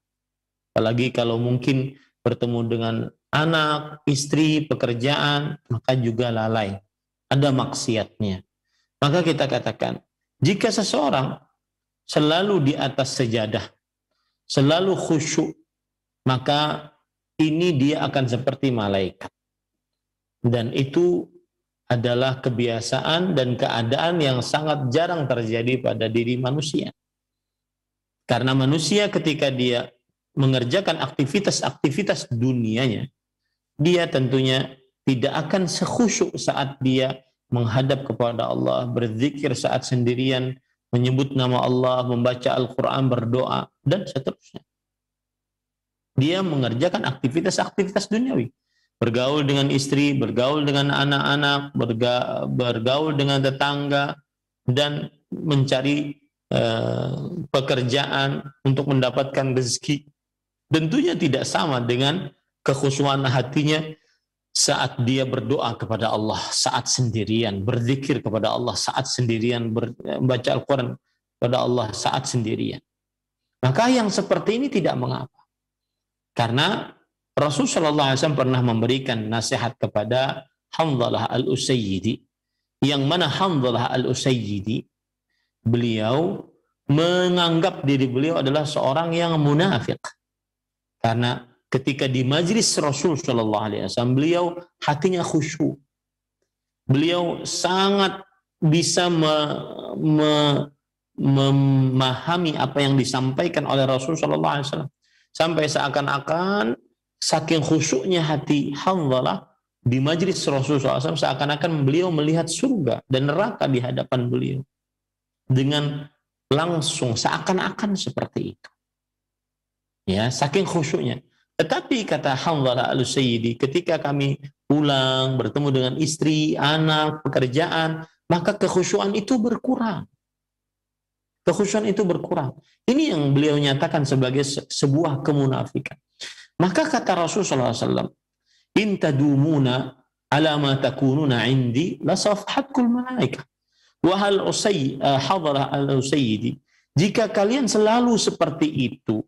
Apalagi kalau mungkin bertemu dengan anak, istri, pekerjaan, maka juga lalai. Ada maksiatnya. Maka kita katakan, jika seseorang selalu di atas sejadah, selalu khusyuk, maka ini dia akan seperti malaikat. Dan itu adalah kebiasaan dan keadaan yang sangat jarang terjadi pada diri manusia. Karena manusia ketika dia mengerjakan aktivitas-aktivitas dunianya, dia tentunya tidak akan sekhusyuk saat dia menghadap kepada Allah, berzikir saat sendirian, menyebut nama Allah, membaca Al-Quran, berdoa, dan seterusnya. Dia mengerjakan aktivitas-aktivitas duniawi. Bergaul dengan istri, bergaul dengan anak-anak, bergaul dengan tetangga, dan mencari pekerjaan untuk mendapatkan rezeki. Tentunya tidak sama dengan kekhusyuan hatinya saat dia berdoa kepada Allah saat sendirian, berzikir kepada Allah saat sendirian, membaca Al-Quran kepada Allah saat sendirian. Maka yang seperti ini tidak mengapa. Karena Rasulullah SAW pernah memberikan nasihat kepada Hanzalah al-Usayyidi, yang mana Hanzalah al-Usayyidi, beliau menganggap diri beliau adalah seorang yang munafik. Karena ketika di majlis Rasul SAW, beliau hatinya khusyuk. Beliau sangat bisa memahami apa yang disampaikan oleh Rasul SAW. Sampai seakan-akan saking khusyuknya hati Hanzalah di majlis Rasulullah SAW, seakan-akan beliau melihat surga dan neraka di hadapan beliau. Dengan langsung, seakan-akan seperti itu. Ya, saking khusyuknya. Tetapi kata Hanzalah al-Usayyidi, ketika kami pulang, bertemu dengan istri, anak, pekerjaan, maka kekhusyuan itu berkurang. Kekhusyuan itu berkurang. Ini yang beliau nyatakan sebagai sebuah kemunafikan. Maka kata Rasulullah SAW, in tadumuna ala ma takununa indi la safhatkul malaika. Wahal Hanzalah al-Usayyidi, jika kalian selalu seperti itu,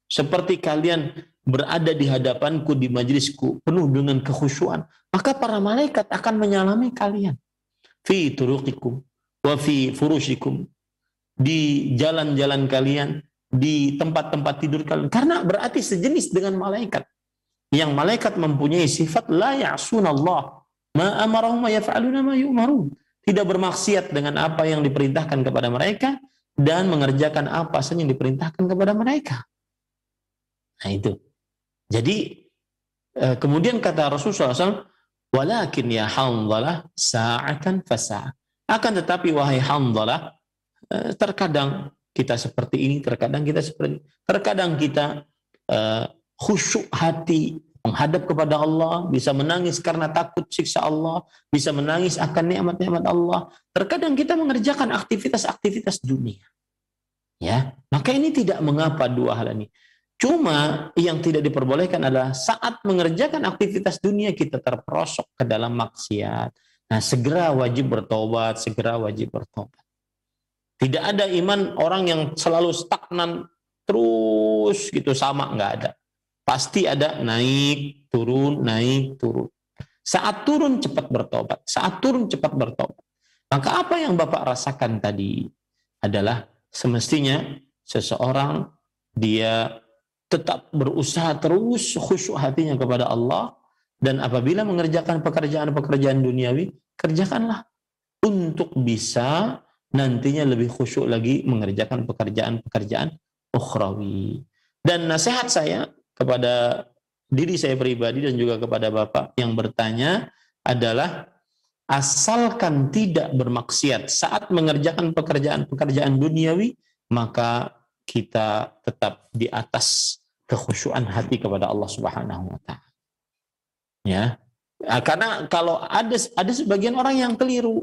seperti kalian berada di hadapanku di majlisku penuh dengan kekhusyuan, maka para malaikat akan menyalami kalian fi turuqikum wa fi furushikum, di jalan-jalan kalian, di tempat-tempat tidur kalian, karena berarti sejenis dengan malaikat, yang malaikat mempunyai sifat la ya'sunallah ma amarahum wa yaf'aluna ma yu'marun, tidak bermaksiat dengan apa yang diperintahkan kepada mereka dan mengerjakan apa saja yang diperintahkan kepada mereka. Nah itu. Jadi kemudian kata Rasulullah SAW, walakin ya Hanzalah sa'atan fasa'a. Akan tetapi wahai Hanzalah, terkadang kita seperti ini, terkadang kita seperti ini. Terkadang kita khusyuk hati menghadap kepada Allah, bisa menangis karena takut siksa Allah, bisa menangis akan nikmat-nikmat Allah. Terkadang kita mengerjakan aktivitas-aktivitas dunia. Ya, maka ini tidak mengapa dua hal ini. Cuma yang tidak diperbolehkan adalah saat mengerjakan aktivitas dunia kita terperosok ke dalam maksiat. Nah, segera wajib bertobat, segera wajib bertobat. Tidak ada iman orang yang selalu stagnan terus gitu, sama, nggak ada. Pasti ada naik, turun, naik, turun. Saat turun cepat bertobat, saat turun cepat bertobat. Maka apa yang Bapak rasakan tadi adalah semestinya seseorang dia tetap berusaha terus khusyuk hatinya kepada Allah, dan apabila mengerjakan pekerjaan-pekerjaan duniawi, kerjakanlah untuk bisa nantinya lebih khusyuk lagi mengerjakan pekerjaan-pekerjaan ukhrawi. Dan nasihat saya kepada diri saya pribadi dan juga kepada Bapak yang bertanya adalah, asalkan tidak bermaksiat saat mengerjakan pekerjaan-pekerjaan duniawi, maka kita tetap di atas kekhusyuan hati kepada Allah Subhanahu wa taala. Ya. Karena kalau ada sebagian orang yang keliru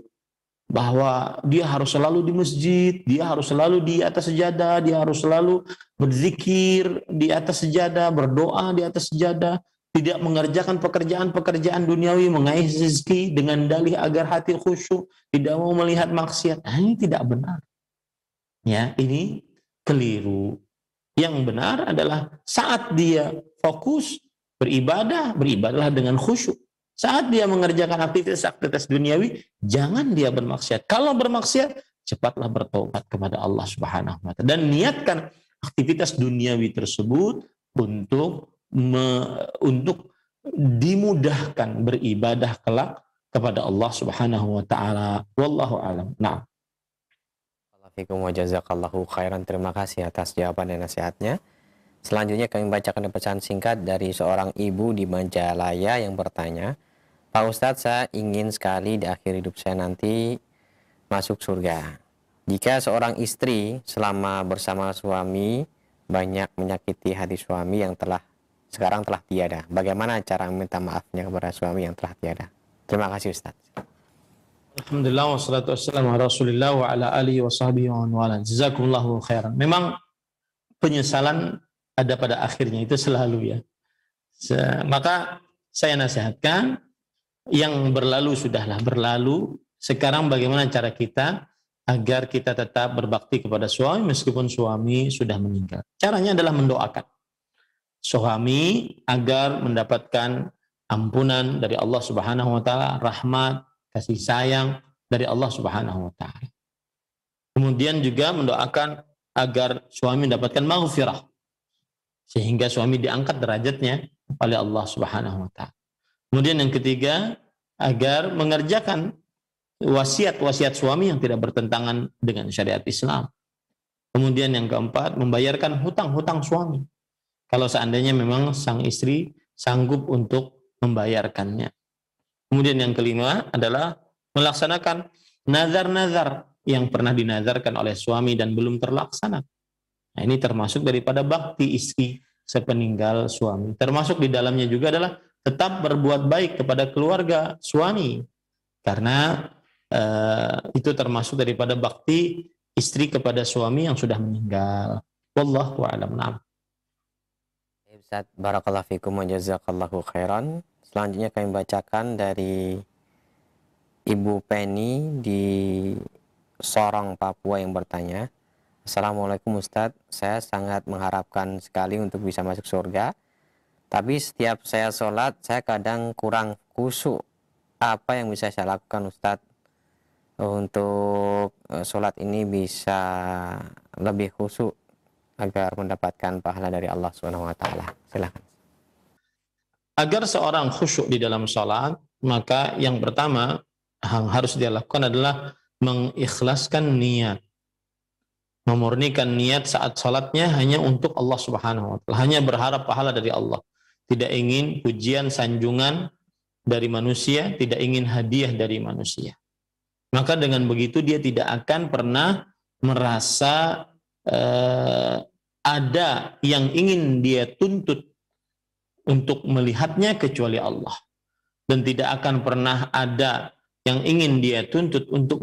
bahwa dia harus selalu di masjid, dia harus selalu di atas sejadah, dia harus selalu berzikir di atas sejadah, berdoa di atas sejadah, tidak mengerjakan pekerjaan-pekerjaan duniawi, mengais rezeki dengan dalih agar hati khusyuk, tidak mau melihat maksiat. Nah, ini tidak benar. Ya, ini keliru. Yang benar adalah saat dia fokus beribadah, beribadahlah dengan khusyuk. Saat dia mengerjakan aktivitas duniawi, jangan dia bermaksiat. Kalau bermaksiat, cepatlah bertobat kepada Allah Subhanahu wa taala dan niatkan aktivitas duniawi tersebut untuk dimudahkan beribadah kelak kepada Allah Subhanahu wa taala. Wallahu a'lam. Nah. Assalamualaikum wa jazakallahu khairan. Terima kasih atas jawaban dan nasihatnya. Selanjutnya kami bacakan pesan singkat dari seorang ibu di Majalaya yang bertanya, Pak Ustadz, saya ingin sekali di akhir hidup saya nanti masuk surga. Jika seorang istri selama bersama suami banyak menyakiti hati suami yang sekarang telah tiada, bagaimana cara meminta maafnya kepada suami yang telah tiada? Terima kasih Ustadz. Alhamdulillah wassalatu wassalamu ala Rasulillah wa ala alihi wa sahbihi wa man. Jazakumullahu khairan. Memang penyesalan ada pada akhirnya, itu selalu ya. Maka saya nasihatkan, yang berlalu sudahlah berlalu. Sekarang bagaimana cara kita agar kita tetap berbakti kepada suami meskipun suami sudah meninggal? Caranya adalah mendoakan suami agar mendapatkan ampunan dari Allah Subhanahu wa taala, rahmat, kasih sayang dari Allah Subhanahu wa taala. Kemudian juga mendoakan agar suami mendapatkan maghfirah sehingga suami diangkat derajatnya oleh Allah Subhanahu wa taala. Kemudian yang ketiga, agar mengerjakan wasiat-wasiat suami yang tidak bertentangan dengan syariat Islam. Kemudian yang keempat, membayarkan hutang-hutang suami. Kalau seandainya memang sang istri sanggup untuk membayarkannya. Kemudian yang kelima adalah melaksanakan nazar-nazar yang pernah dinazarkan oleh suami dan belum terlaksana. Nah, ini termasuk daripada bakti istri sepeninggal suami. Termasuk di dalamnya juga adalah tetap berbuat baik kepada keluarga suami, karena itu termasuk daripada bakti istri kepada suami yang sudah meninggal. Wallahu a'lam. Ustaz, barakallahu fikum wa jazakallahu khairan. Selanjutnya kami bacakan dari Ibu Penny di Sorong, Papua yang bertanya, Assalamualaikum Ustadz, saya sangat mengharapkan sekali untuk bisa masuk surga. Tapi setiap saya sholat, saya kadang kurang khusyuk. Apa yang bisa saya lakukan Ustadz untuk sholat ini bisa lebih khusyuk agar mendapatkan pahala dari Allah SWT? Silakan. Agar seorang khusyuk di dalam sholat, maka yang pertama yang harus dia lakukan adalah mengikhlaskan niat. Memurnikan niat saat sholatnya hanya untuk Allah Subhanahu wa taala, hanya berharap pahala dari Allah. Tidak ingin pujian, sanjungan dari manusia, tidak ingin hadiah dari manusia. Maka dengan begitu dia tidak akan pernah merasa ada yang ingin dia tuntut untuk melihatnya kecuali Allah. Dan tidak akan pernah ada yang ingin dia tuntut untuk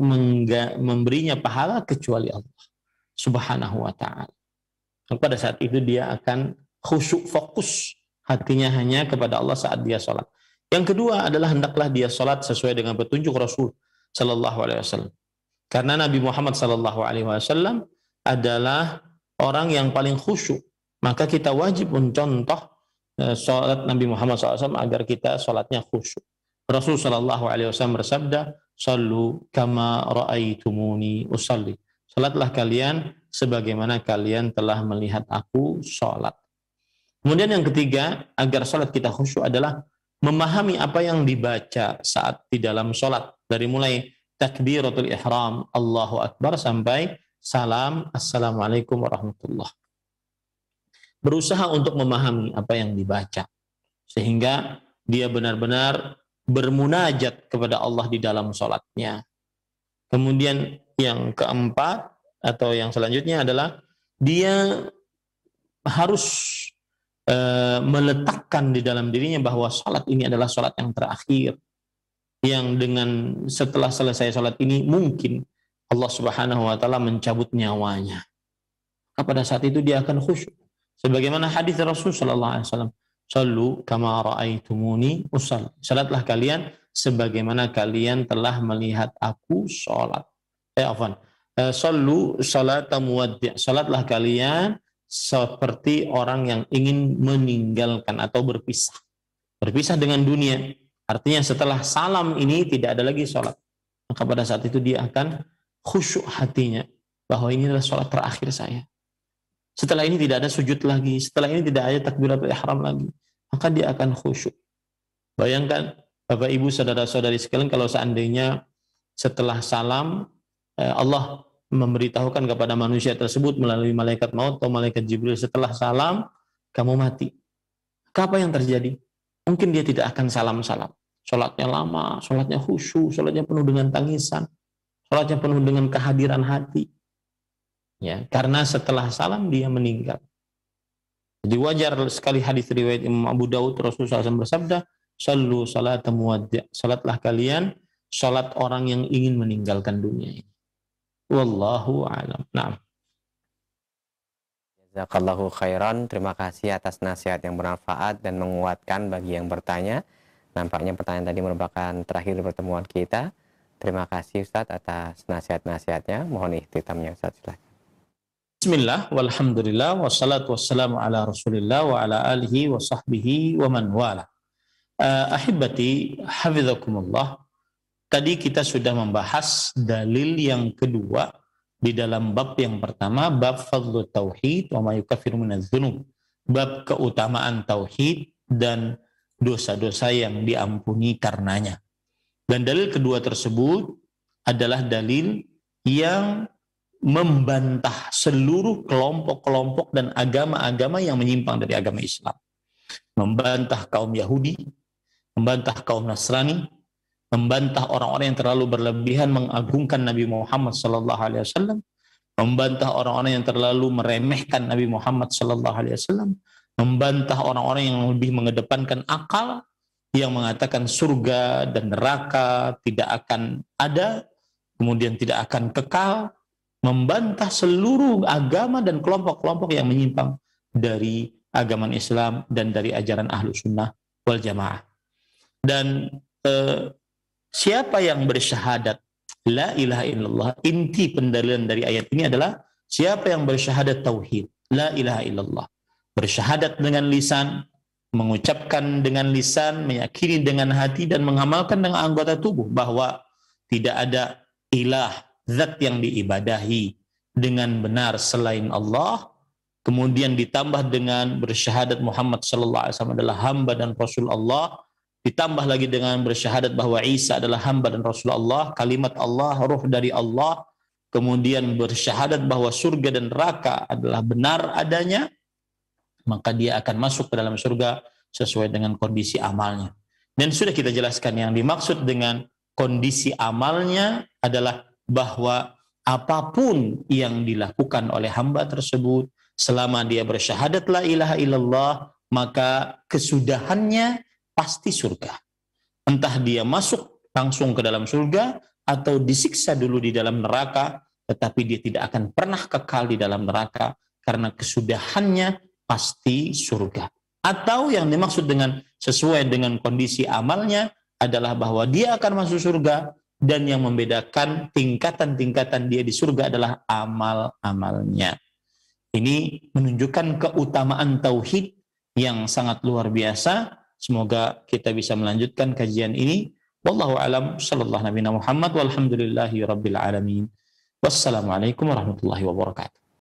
memberinya pahala kecuali Allah Subhanahu wa ta'ala. Pada saat itu dia akan khusyuk, fokus hatinya hanya kepada Allah saat dia sholat. Yang kedua adalah hendaklah dia sholat sesuai dengan petunjuk Rasul Sallallahu Alaihi Wasallam. Karena Nabi Muhammad Sallallahu Alaihi Wasallam adalah orang yang paling khusyuk. Maka kita wajib mencontoh sholat Nabi Muhammad SAW agar kita sholatnya khusyuk. Rasul Sallallahu Alaihi Wasallam bersabda, "Sallu kama ra'aitumuni usalli." Sholatlah kalian sebagaimana kalian telah melihat aku sholat. Kemudian yang ketiga, agar sholat kita khusyuk adalah memahami apa yang dibaca saat di dalam sholat. Dari mulai takbiratul ihram, Allahu Akbar, sampai salam, Assalamualaikum warahmatullahi. Berusaha untuk memahami apa yang dibaca. Sehingga dia benar-benar bermunajat kepada Allah di dalam sholatnya. Kemudian yang keempat atau yang selanjutnya adalah dia harus meletakkan di dalam dirinya bahwa salat ini adalah salat yang terakhir, yang dengan setelah selesai salat ini mungkin Allah Subhanahu wa taala mencabut nyawanya. Pada saat itu dia akan khusyuk. Sebagaimana hadis Rasul sallallahu alaihi wasallam, "Shallu kama ra'aitumuni usalli." Salatlah kalian sebagaimana kalian telah melihat aku salat. Sallu salata muwaddi'. Salatlah kalian seperti orang yang ingin meninggalkan atau berpisah. Berpisah dengan dunia. Artinya setelah salam ini tidak ada lagi salat. Maka pada saat itu dia akan khusyuk hatinya bahwa ini adalah salat terakhir saya. Setelah ini tidak ada sujud lagi, setelah ini tidak ada takbiratul ihram lagi, maka dia akan khusyuk. Bayangkan Bapak Ibu saudara-saudari sekalian, kalau seandainya setelah salam Allah memberitahukan kepada manusia tersebut melalui malaikat maut atau malaikat Jibril, setelah salam kamu mati. Apa yang terjadi? Mungkin dia tidak akan salam-salam. Salatnya lama, salatnya khusyuk, salatnya penuh dengan tangisan, salatnya penuh dengan kehadiran hati. Ya, karena setelah salam dia meninggal. Jadi wajar sekali hadis riwayat Imam Abu Daud, Rasulullah SAW bersabda, "Sallu salata muwaddi'." Salatlah kalian salat orang yang ingin meninggalkan dunia ini. Wallahu a'lam. Naam. Jazakallahu khairan. Terima kasih atas nasihat yang bermanfaat dan menguatkan bagi yang bertanya. Nampaknya pertanyaan tadi merupakan terakhir pertemuan kita. Terima kasih Ustadz atas nasihat-nasihatnya. Mohon ikhtitamnya Ustadz, silakan. Bismillah, walhamdulillah, wassalatu wassalamu ala rasulillah wa ala alihi wa sahbihi wa man wala. Ahibati, hafizakumullah. Tadi kita sudah membahas dalil yang kedua di dalam bab yang pertama, bab fadlu tauhid wa ma yukaffiru minadz dzunub. Bab keutamaan tauhid dan dosa-dosa yang diampuni karenanya. Dan dalil kedua tersebut adalah dalil yang membantah seluruh kelompok-kelompok dan agama-agama yang menyimpang dari agama Islam. Membantah kaum Yahudi, membantah kaum Nasrani, membantah orang-orang yang terlalu berlebihan mengagungkan Nabi Muhammad SAW, membantah orang-orang yang terlalu meremehkan Nabi Muhammad SAW, membantah orang-orang yang lebih mengedepankan akal, yang mengatakan surga dan neraka tidak akan ada, kemudian tidak akan kekal, membantah seluruh agama dan kelompok-kelompok yang menyimpang dari agama Islam dan dari ajaran Ahlu Sunnah wal Jamaah. Dan siapa yang bersyahadat la ilaha illallah, inti pendalilan dari ayat ini adalah siapa yang bersyahadat tauhid la ilaha illallah, bersyahadat dengan lisan, mengucapkan dengan lisan, meyakini dengan hati, dan mengamalkan dengan anggota tubuh bahwa tidak ada ilah, zat yang diibadahi dengan benar selain Allah, kemudian ditambah dengan bersyahadat Muhammad sallallahu alaihi wasallam adalah hamba dan rasul Allah, ditambah lagi dengan bersyahadat bahwa Isa adalah hamba dan rasul Allah, kalimat Allah, ruh dari Allah, kemudian bersyahadat bahwa surga dan neraka adalah benar adanya, maka dia akan masuk ke dalam surga sesuai dengan kondisi amalnya. Dan sudah kita jelaskan yang dimaksud dengan kondisi amalnya adalah bahwa apapun yang dilakukan oleh hamba tersebut selama dia bersyahadat la ilaha illallah, maka kesudahannya pasti surga. Entah dia masuk langsung ke dalam surga atau disiksa dulu di dalam neraka, tetapi dia tidak akan pernah kekal di dalam neraka karena kesudahannya pasti surga. Atau yang dimaksud dengan sesuai dengan kondisi amalnya adalah bahwa dia akan masuk surga, dan yang membedakan tingkatan-tingkatan dia di surga adalah amal-amalnya. Ini menunjukkan keutamaan tauhid yang sangat luar biasa. Semoga kita bisa melanjutkan kajian ini. Wallahu a'lam, sallallahu nabiyana Muhammad walhamdulillahi rabbil alamin. Wassalamualaikum warahmatullahi wabarakatuh.